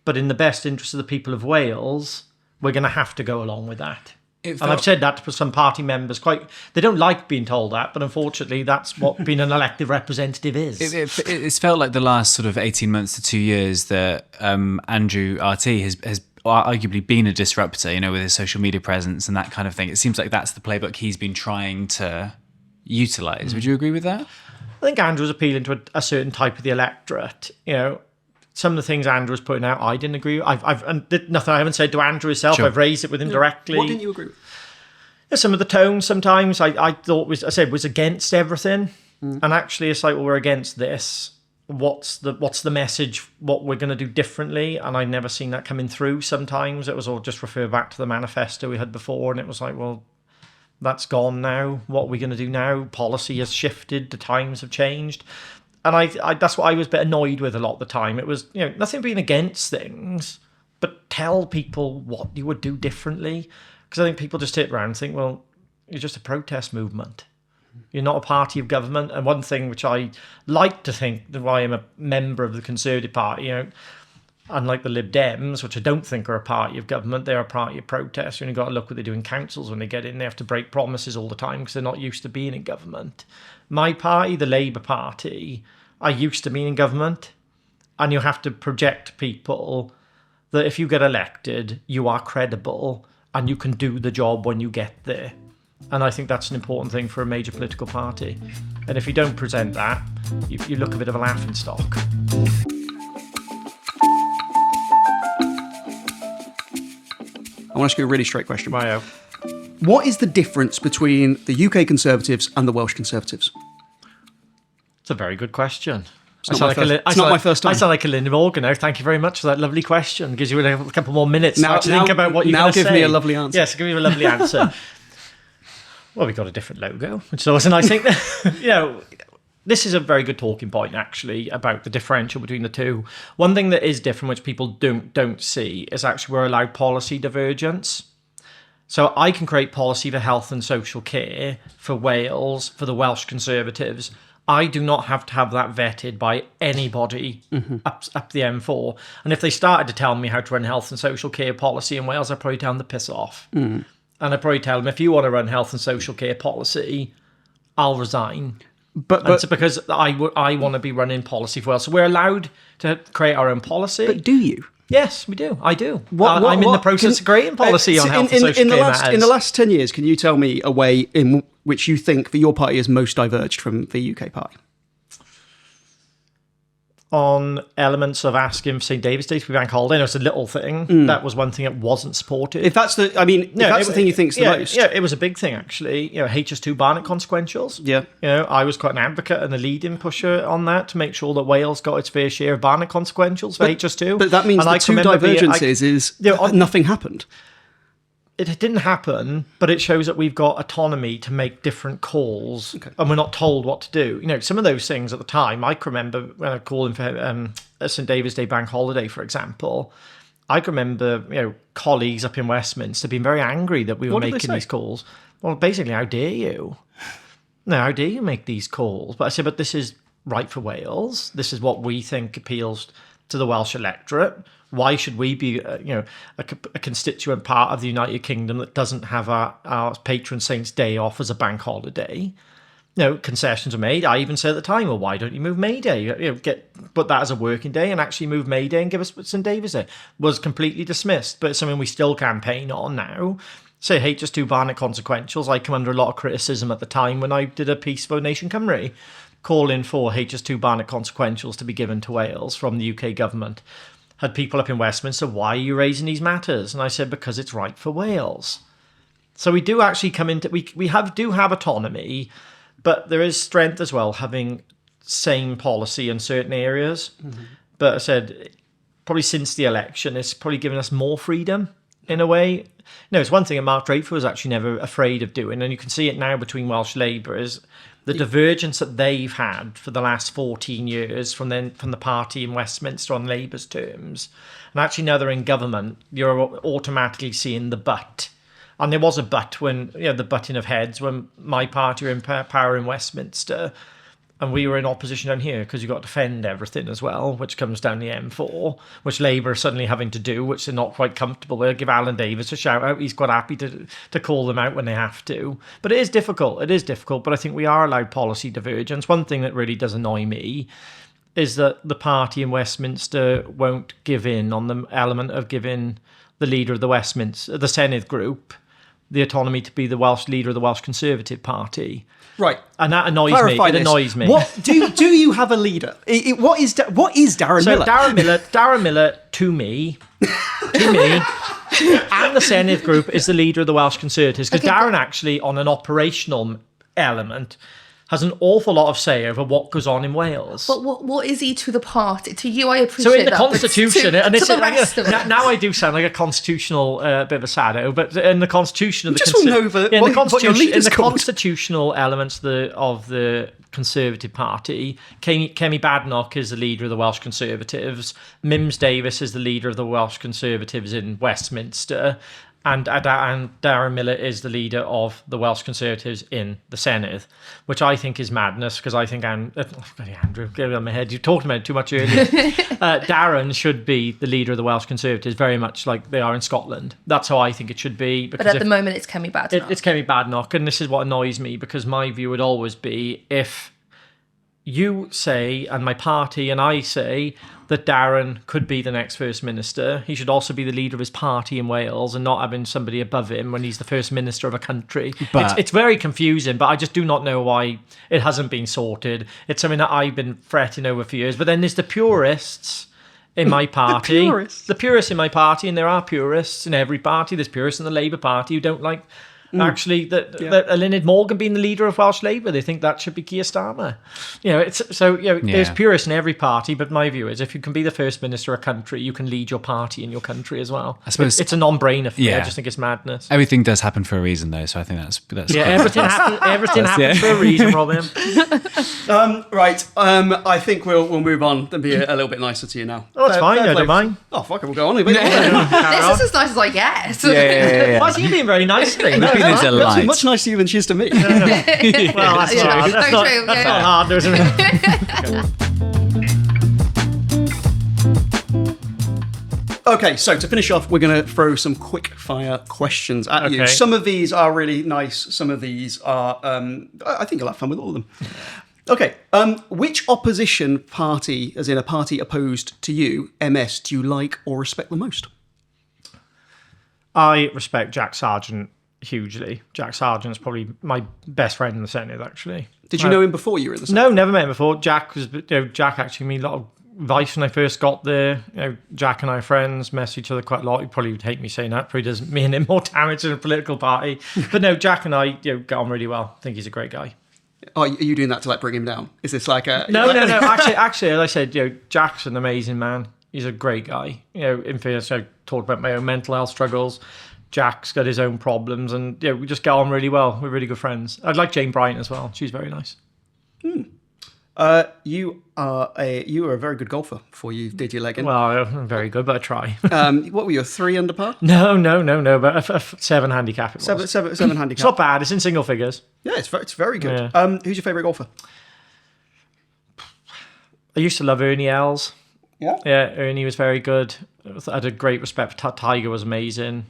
but in the best interest of the people of Wales, we're going to have to go along with that. And I've said that to some party members. They don't like being told that, but unfortunately, that's what being an elected representative is. It's felt like the last sort of 18 months to 2 years that Andrew RT has arguably been a disruptor, with his social media presence and that kind of thing. It seems like that's the playbook he's been trying to utilise. Would you agree with that? I think Andrew's appealing to a certain type of the electorate, Some of the things Andrew was putting out, I didn't agree with. Nothing I haven't said to Andrew himself. Sure. I've raised it with him directly. What didn't you agree with? Some of the tone sometimes I thought was against everything. And actually it's like, well, we're against this. What's the message, what we're going to do differently? And I'd never seen that coming through sometimes. It was all just refer back to the manifesto we had before. And it was like, well, that's gone now. What are we going to do now? Policy has shifted. The times have changed. And I that's what I was a bit annoyed with a lot of the time. It was, nothing being against things, but tell people what you would do differently. Because I think people just sit around and think, well, you're just a protest movement. You're not a party of government. And one thing which I like to think, that why I'm a member of the Conservative Party, you know, unlike the Lib Dems, which I don't think are a party of government, they're a party of protest. You only got to look what they do in councils when they get in. They have to break promises all the time because they're not used to being in government. My party, the Labour Party, are used to being in government. And you have to project to people that if you get elected, you are credible and you can do the job when you get there. And I think that's an important thing for a major political party. And if you don't present that, you look a bit of a laughingstock. I want to ask you a really straight question. Wow. What is the difference between the UK Conservatives and the Welsh Conservatives? It's a very good question. It's not my first time. I sound like a Linda Morgan now. Thank you very much for that lovely question. Gives you a couple more minutes to think about what you're going to say. Now give me a lovely answer. Yes, give me a lovely answer. Well, we got a different logo, which is always a nice thing. You know, this is a very good talking point, actually, about the differential between the two. One thing that is different, which people don't see, is actually we're allowed policy divergence. So I can create policy for health and social care for Wales, for the Welsh Conservatives. I do not have to have that vetted by anybody up the M4. And if they started to tell me how to run health and social care policy in Wales, I'd probably tell them to piss off. And I'd probably tell them, if you want to run health and social care policy, I'll resign. But it's because I want to be running policy for Wales. So we're allowed to create our own policy. But do you? Yes, we do. I do. I'm in the process of creating policy on health and social care matters. In the last 10 years, can you tell me a way in which you think that your party has most diverged from the UK party? On elements of asking for St David's Day to be bank holiday, and it's a little thing. That was one thing that wasn't supported. If that's the thing you think's the most. Yeah, it was a big thing, actually. You know, HS2 Barnett consequentials. Yeah. You know, I was quite an advocate and a leading pusher on that to make sure that Wales got its fair share of Barnett consequentials for HS2. But that means the two divergences nothing happened. It didn't happen, but it shows that we've got autonomy to make different calls, and we're not told what to do. You know, some of those things at the time, I can remember when I called in for a St David's Day bank holiday, for example. I can remember, you know, colleagues up in Westminster being very angry that we were making these calls. Well, basically, how dare you? No, how dare you make these calls? But I said, but this is right for Wales. This is what we think appeals to the Welsh electorate. Why should we be, a constituent part of the United Kingdom that doesn't have our patron saint's day off as a bank holiday? You know, concessions were made. I even said at the time, well, why don't you move May Day? You know, put that as a working day and actually move May Day and give us St David's Day. Was completely dismissed, but it's something we still campaign on now. Say HS2 Barnett consequentials. I come under a lot of criticism at the time when I did a piece for Nation Cymru, calling for HS2 Barnett consequentials to be given to Wales from the UK government. Had people up in Westminster, why are you raising these matters? And I said, because it's right for Wales. So we do actually come into, we do have autonomy, but there is strength as well, having same policy in certain areas. But I said, probably since the election, it's probably given us more freedom in a way. No, it's one thing that Mark Draper was actually never afraid of doing, and you can see it now between Welsh Labour, is the divergence that they've had for the last 14 years from the party in Westminster on Labour's terms. And actually now they're in government, you're automatically seeing the butt. And there was a butt when, you know, the butting of heads when my party were in power in Westminster and we were in opposition down here because you've got to defend everything as well, which comes down the M4, which Labour are suddenly having to do, which they're not quite comfortable with. Give Alan Davis a shout out. He's quite happy to call them out when they have to. But it is difficult. It is difficult, but I think we are allowed policy divergence. One thing that really does annoy me is that the party in Westminster won't give in on the element of giving the leader of the Senedd group, the autonomy to be the Welsh leader of the Welsh Conservative Party. Right. And that annoys me. It annoys me. What do you have a leader? What is Darren Miller? So Darren Miller, to me, and the Senedd group is the leader of the Welsh Conservatives. Because Darren actually, on an operational element, has an awful lot of say over what goes on in Wales. But what is he to the party? To you, I appreciate So in the that, Constitution, but and to it's the rest of us. now I do sound like a constitutional bit of a sado, but in the Constitution of the just want to know what your leader's called. constitutional elements of the Conservative Party, Kemi Badenoch is the leader of the Welsh Conservatives, Mims Davis is the leader of the Welsh Conservatives in Westminster, and Darren Miller is the leader of the Welsh Conservatives in the Senedd, which I think is madness, because I think Andrew, get it on my head, you talked about it too much earlier. Darren should be the leader of the Welsh Conservatives, very much like they are in Scotland. That's how I think it should be. But at the moment, it's Kemi Badenoch. It's Kemi Badenoch, and this is what annoys me, because my view would always be, if you say, and my party and I say, that Darren could be the next First Minister, he should also be the leader of his party in Wales and not having somebody above him when he's the First Minister of a country. But it's very confusing, but I just do not know why it hasn't been sorted. It's something that I've been fretting over for years. But then there's the purists in my party. The purists in my party, and there are purists in every party. There's purists in the Labour Party who don't like actually that Eluned Morgan being the leader of Welsh Labour. They think that should be Keir Starmer. There's purists in every party, but my view is, if you can be the First Minister of a country, you can lead your party in your country as well. I suppose it's a non-brainer for me. I just think it's madness. Everything does happen for a reason, though, so I think that's everything happens for a reason, Robin. Right. I think we'll move on and be a little bit nicer to you now. Oh, that's fine. I don't mind. Oh, fuck it. We'll go on. This is as nice as I get. Why is he being very nice to me? Been a delight. Much nicer to you than she is to me. Well, that's hard. That's not hard, isn't it? Okay, so to finish off, we're going to throw some quick fire questions at you. Some of these are really nice. Some of these are, I think you'll have fun with all of them. Okay, which opposition party, as in a party opposed to you, MS, do you like or respect the most? I respect Jack Sargent hugely. Jack Sargent's probably my best friend in the Senedd, actually. Did you know him before you were in the Senedd? No, never met him before. Jack actually gave me a lot of advice when I first got there. Jack and I are friends, mess each other quite a lot. He probably would hate me saying that. Probably does me and him more damage in a political party. But no, Jack and I get on really well. I think he's a great guy. Oh, are you doing that to bring him down? Is this like a... No. Actually, as I said, Jack's an amazing man. He's a great guy. In fairness, I talked about my own mental health struggles. Jack's got his own problems, and we just get on really well. We're really good friends. I'd like Jane Bryant as well. She's very nice. You are a very good golfer before you did your leg in. Well, I'm very good, but I try. What were you, a 3 under par? No, but a 7 handicap it was. Seven handicap. It's not bad. It's in single figures. Yeah, it's very good. Yeah. Who's your favourite golfer? I used to love Ernie Els. Yeah? Yeah, Ernie was very good. I had a great respect for Tiger, was amazing.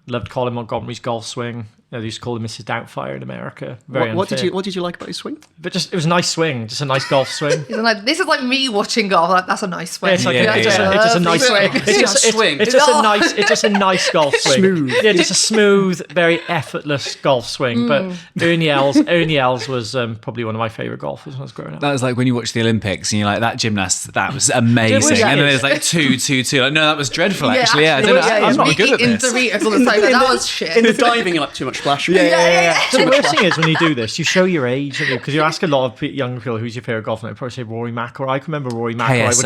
Loved Colin Montgomery's golf swing. They used to call him Mrs. Doubtfire in America. What did you like about his swing? But it was a nice swing, just a nice golf swing. This is like me watching golf. Like, that's a nice swing. It's just a nice swing. It's just a nice golf swing. Smooth. Yeah, just a smooth, very effortless golf swing. But Ernie Els was probably one of my favourite golfers when I was growing up. That was like when you watch the Olympics and you're like, that gymnast, that was amazing. And then there's like 2, 2, 2. Like, no, that was dreadful. Actually, I don't know. I'm not good at this. Doritos all the time. That was shit. In the diving, you're like, too much splash. Yeah. The worst thing is when you do this, you show your age, because you ask a lot of young people, who's your favourite golfer, and they probably say Rory McIlroy. I can remember Rory McIlroy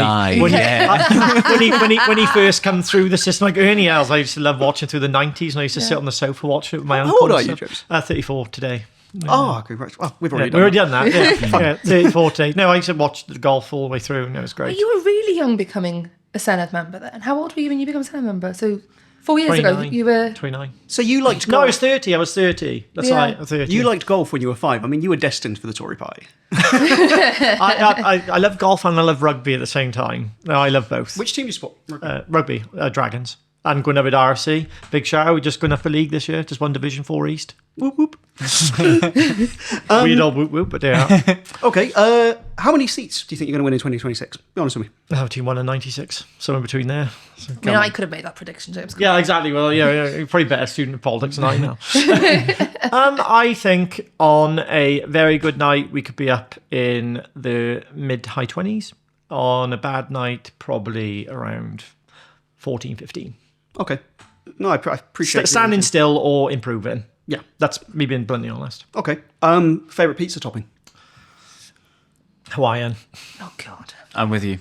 when he first come through the system. Like Ernie Els, I used to love watching through the 90s, and I used to sit on the sofa watching it with my uncle. How old are you, James? 34 today. Oh, congrats. Well, we've already done that. Yeah, 34 today. No, I used to watch the golf all the way through, and it was great. You were really young becoming a Senedd member then. How old were you when you became a Senedd member? So 4 years 29, ago, you were 29. So you liked golf? No, I was 30. That's right. 30. You liked golf when you were 5. I mean, you were destined for the Tory party. I love golf and I love rugby at the same time. No, I love both. Which team do you support? Rugby, Dragons. And Gwynedd RC. Big shout out. We just going up the league this year. Just won Division 4 East. Whoop whoop. Weird old whoop whoop, but yeah. Okay. How many seats do you think you're going to win in 2026? Be honest with me. Team 1 and 96. Somewhere between there. So, I could have made that prediction, James. Yeah, exactly. Well, you're probably a better student of politics than I know. I think on a very good night, we could be up in the mid to high 20s. On a bad night, probably around 14, 15. Okay. No, I appreciate standing still or improving. Yeah. That's me being bluntly honest. Okay. Favourite pizza topping? Hawaiian. Oh God. I'm with you.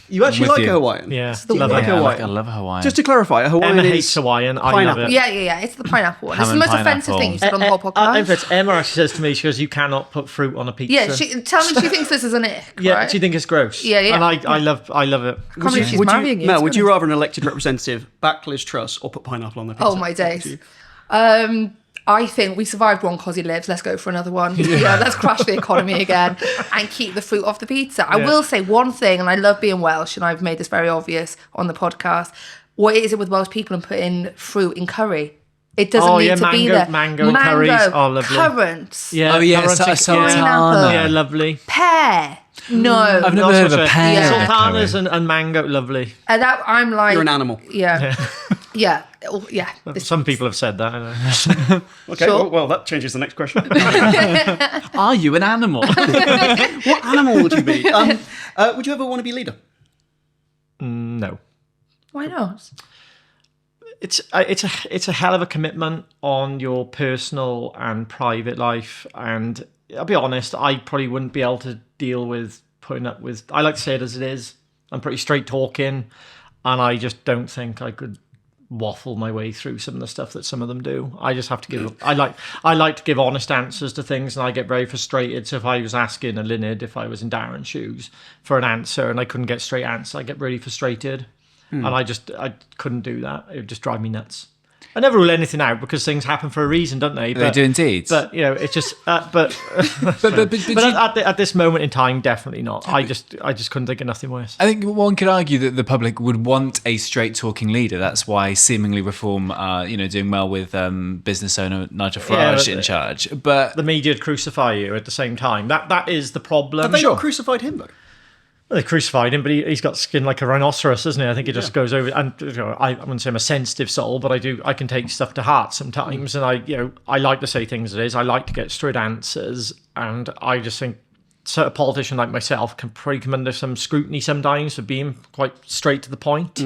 You actually with like you. a Hawaiian? Yeah, the love one. it. like Hawaiian. I love Hawaiian. Just to clarify, a Hawaiian Emma is hates Hawaiian. I love pineapple. it. Yeah. It's the pineapple one. It's the Ham most and offensive thing you said on the whole In podcast. fact, Emma actually says to me, she goes, "You cannot put fruit on a pizza." Yeah, tell me she thinks this is an ick. Yeah, right? do you think it's gross? Yeah. And I love it. I can't believe she's Would you, marrying you. Mel, to would be you honest. rather an elected representative back Liz Truss or put pineapple on the pizza? Oh my days. I think we survived one cause he lives. Let's go for another one. Yeah, let's crash the economy again and keep the fruit off the pizza. I will say one thing, and I love being Welsh, and I've made this very obvious on the podcast. What is it with Welsh people and putting fruit in curry? It doesn't need to be there. Mango and curries. Oh, lovely. Currants. Yeah. Oh yeah, currants, Pineapple. Yeah, lovely. Pear. No. I've never Not heard of such a a- pear. Sultanas and mango, lovely. And that I'm like, You're an animal. yeah. Yeah. Oh, yeah. Some people have said that. I know. Okay, Sure. well, that changes the next question. Are you an animal? What animal would you be? Would you ever want to be leader? No. Why not? It's a hell of a commitment on your personal and private life, and I'll be honest, I probably wouldn't be able to deal with putting up with. I like to say it as it is. I'm pretty straight talking, and I just don't think I could waffle my way through some of the stuff that some of them do. I just have to give. I like to give honest answers to things, and I get very frustrated. So if I was asking a Linid, if I was in Darren's shoes, for an answer and I couldn't get a straight answer, I get really frustrated. And I couldn't do that. It would just drive me nuts. I never rule anything out because things happen for a reason, don't they? They do indeed. But you know, it's just. But at this moment in time, definitely not. I just couldn't think of nothing worse. I think one could argue that the public would want a straight-talking leader. That's why seemingly Reform are, doing well with business owner Nigel Farage in charge. But The media would crucify you at the same time. That is the problem. Have they not crucified him, though? Well, they crucified him, but he's got skin like a rhinoceros, isn't he? I think it just goes over. And I wouldn't say I'm a sensitive soul, but I can take stuff to heart sometimes, and I like to say things as it is. I like to get straight answers, and I just think a politician like myself can probably come under some scrutiny sometimes for being quite straight to the point.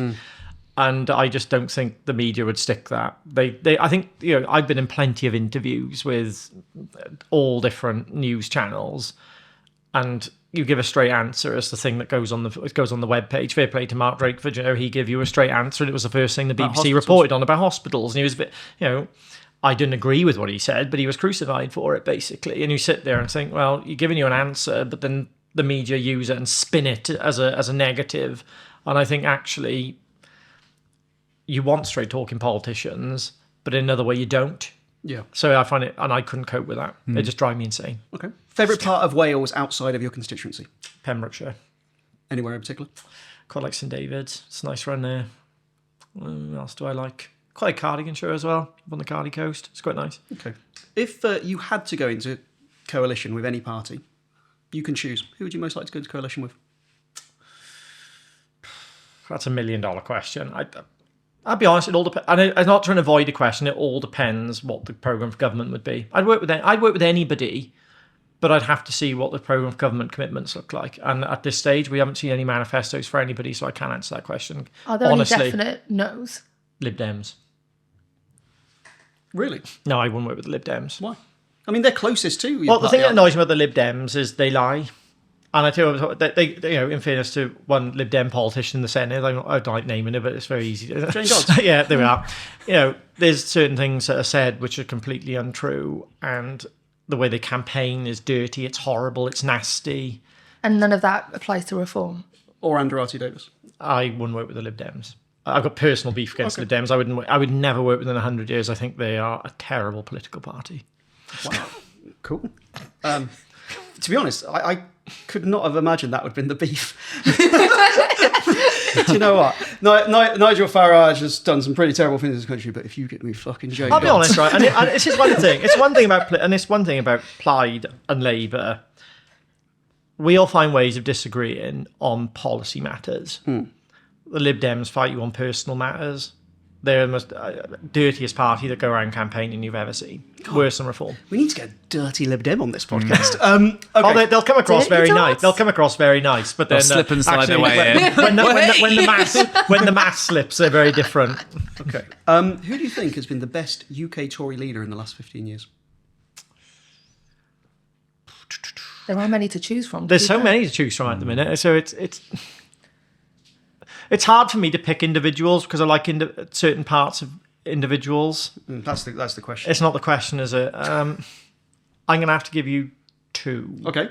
And I just don't think the media would stick that. I think I've been in plenty of interviews with all different news channels, and you give a straight answer as the thing that goes on the webpage. Fair play to Mark Drakeford, he gave you a straight answer, and it was the first thing the BBC reported on about hospitals. And he was a bit, I didn't agree with what he said, but he was crucified for it basically. And you sit there and think, well, you're giving you an answer, but then the media use it and spin it as a negative. And I think actually, you want straight talking politicians, but in another way you don't. Yeah. So I find it, and I couldn't cope with that. It just drives me insane. Okay. Favourite part of Wales outside of your constituency? Pembrokeshire. Anywhere in particular? Quite like St David's. It's a nice run there. What else do I like? Quite like Cardiganshire as well, up on the Cardi coast. It's quite nice. Okay. If you had to go into coalition with any party, you can choose. Who would you most like to go into coalition with? That's $1 million question. I'll be honest, it all depends. I'm not trying to avoid the question. It all depends what the programme of government would be. I'd work with anybody, but I'd have to see what the programme of government commitments look like. And at this stage, we haven't seen any manifestos for anybody, so I can't answer that question. Are there honestly. any definite no's? Lib Dems. Really? No, I wouldn't work with the Lib Dems. Why? I mean, they're closest to you. Well, the thing that annoys me about the Lib Dems is they lie. And I tell you, they in fairness to one Lib Dem politician in the Senate, I don't like naming it, but it's very easy. Jane Dodds. Yeah, there we are. There's certain things that are said which are completely untrue, and the way they campaign is dirty, it's horrible, it's nasty. And none of that applies to Reform. Or Andrati Davis. I wouldn't work with the Lib Dems. I've got personal beef against Lib Dems. I would never work with them in 100 years. I think they are a terrible political party. Wow. Cool. To be honest, I could not have imagined that would have been the beef. Do you know what? Nigel Farage has done some pretty terrible things in this country, but if you get me fucking Jane I'll be Dodds- honest, right? And this is one thing. It's one thing about Plaid and Labour. We all find ways of disagreeing on policy matters. The Lib Dems fight you on personal matters. They're the most dirtiest party that go around campaigning you've ever seen. Worse than Reform. We need to get a dirty Lib Dem on this podcast. Okay. Oh, they'll come across Dirty very dots? nice. They'll come across very nice, but then They'll slip and slide their way in. when the mass slips, they're very different. Okay. Who do you think has been the best UK Tory leader in the last 15 years? There are many to choose from. There's so many to choose from at the minute. So it's hard for me to pick individuals because I like certain parts of individuals. That's the question. It's not the question, is it? I'm going to have to give you 2. Okay.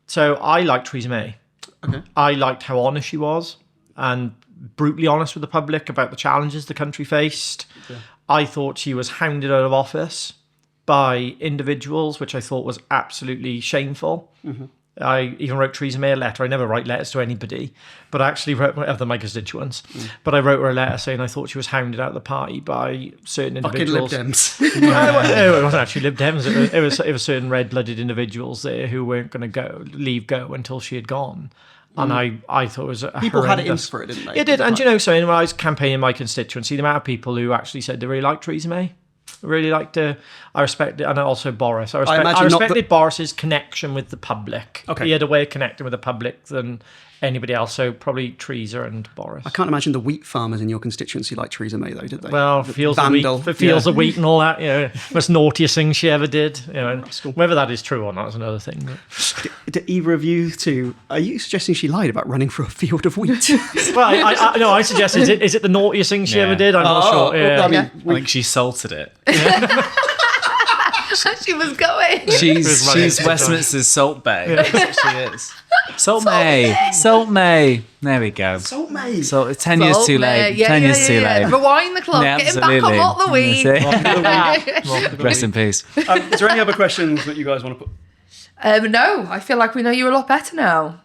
So I liked Theresa May. Okay. I liked how honest she was and brutally honest with the public about the challenges the country faced. Okay. I thought she was hounded out of office by individuals, which I thought was absolutely shameful. Mm-hmm. I even wrote Theresa May a letter. I never write letters to anybody, but I actually wrote other my constituents. But I wrote her a letter saying I thought she was hounded out of the party by certain individuals. Fucking Lib Dems. No, it wasn't actually Lib Dems. It was certain red-blooded individuals there who weren't going to leave go until she had gone. And I thought it was people horrendous. had it in for it, didn't they? It did, and you know, so when I was campaigning my constituency, the amount of people who actually said they really liked Theresa May. I really liked her. I respected, and also Boris. I respected Boris's connection with the public. Okay. He had a way of connecting with the public than anybody else. So probably Theresa and Boris. I can't imagine the wheat farmers in your constituency like Theresa May, though, did they? Well, fields of wheat and all that. You know, most naughtiest thing she ever did. You know, whether that is true or not is another thing. Do either of you two? Are you suggesting she lied about running through a field of wheat? Well, no. I suggest is it the naughtiest thing she ever did? I'm not sure. Yeah. I think she salted it. She was going. She's Westminster's Salt Bay. That's what she is. Salt May. There we go. Salt May. 10 years too late. Yeah, 10 years too late. Rewind the clock. Yeah, Get him back on what the weed. Rest in peace. Is there any other questions that you guys want to put? No, I feel like we know you a lot better now.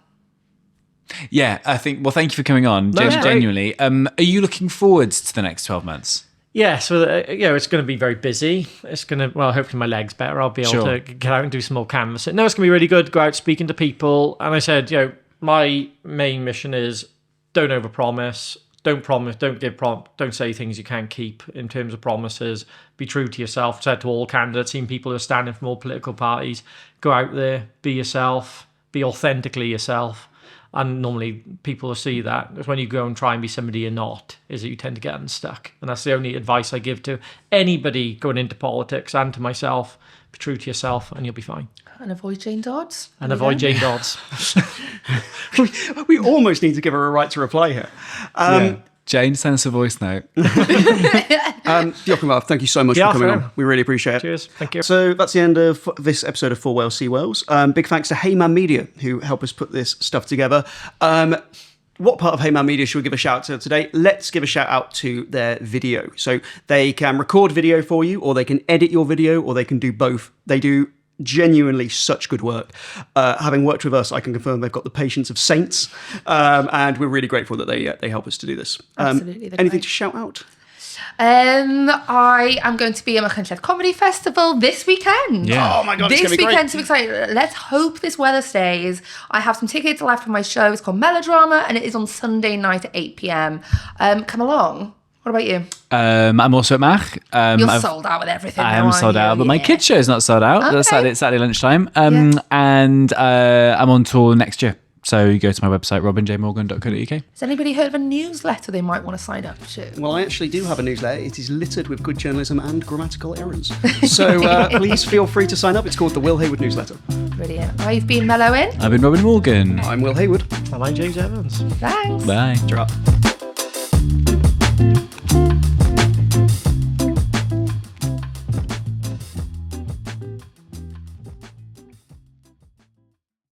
Yeah, I think. Well, thank you for coming on. Genuinely. Are you looking forward to the next 12 months? Yeah, so it's going to be very busy. It's going to, hopefully my leg's better. I'll be able to get out and do some more canvassing. No, it's going to be really good. Go out speaking to people. And I said, my main mission is don't overpromise, don't say things you can't keep in terms of promises. Be true to yourself. Said to all candidates, even people who are standing from all political parties, go out there, be yourself, be authentically yourself. And normally people will see that. It's when you go and try and be somebody you're not, is that you tend to get unstuck. And that's the only advice I give to anybody going into politics and to myself. Be true to yourself and you'll be fine. And avoid Jane Dodds. Jane Dodds. We almost need to give her a right to reply here. Jane, send us a voice note. Joachim, thank you so much for coming on. We really appreciate it. Cheers. Thank you. So that's the end of this episode of 4 Wales, See Wales. Big thanks to Heyman Media, who helped us put this stuff together. What part of Heyman Media should we give a shout out to today? Let's give a shout out to their video. So they can record video for you, or they can edit your video, or they can do both. They do genuinely such good work. Having worked with us, I can confirm they've got the patience of saints, and we're really grateful that they help us to do this. Absolutely. Anything to shout out? I am going to be at my Country Life Comedy Festival this weekend. Yeah. Oh my God, it's going to be great. This weekend, so excited. Let's hope this weather stays. I have some tickets left for my show. It's called Melodrama, and it is on Sunday night at 8 p.m. Come along. What about you? I'm also at Mach. You're sold out with everything. I am sold out, but my kids' show is not sold out. Okay. That's Saturday lunchtime. And I'm on tour next year. So you go to my website, robinjmorgan.co.uk. Has anybody heard of a newsletter they might want to sign up to? Well, I actually do have a newsletter. It is littered with good journalism and grammatical errors. So please feel free to sign up. It's called the Will Hayward Newsletter. Brilliant. I've been Mel Owen. I've been Robin Morgan. I'm Will Hayward. And I'm James Evans. Thanks. Bye. Ciao.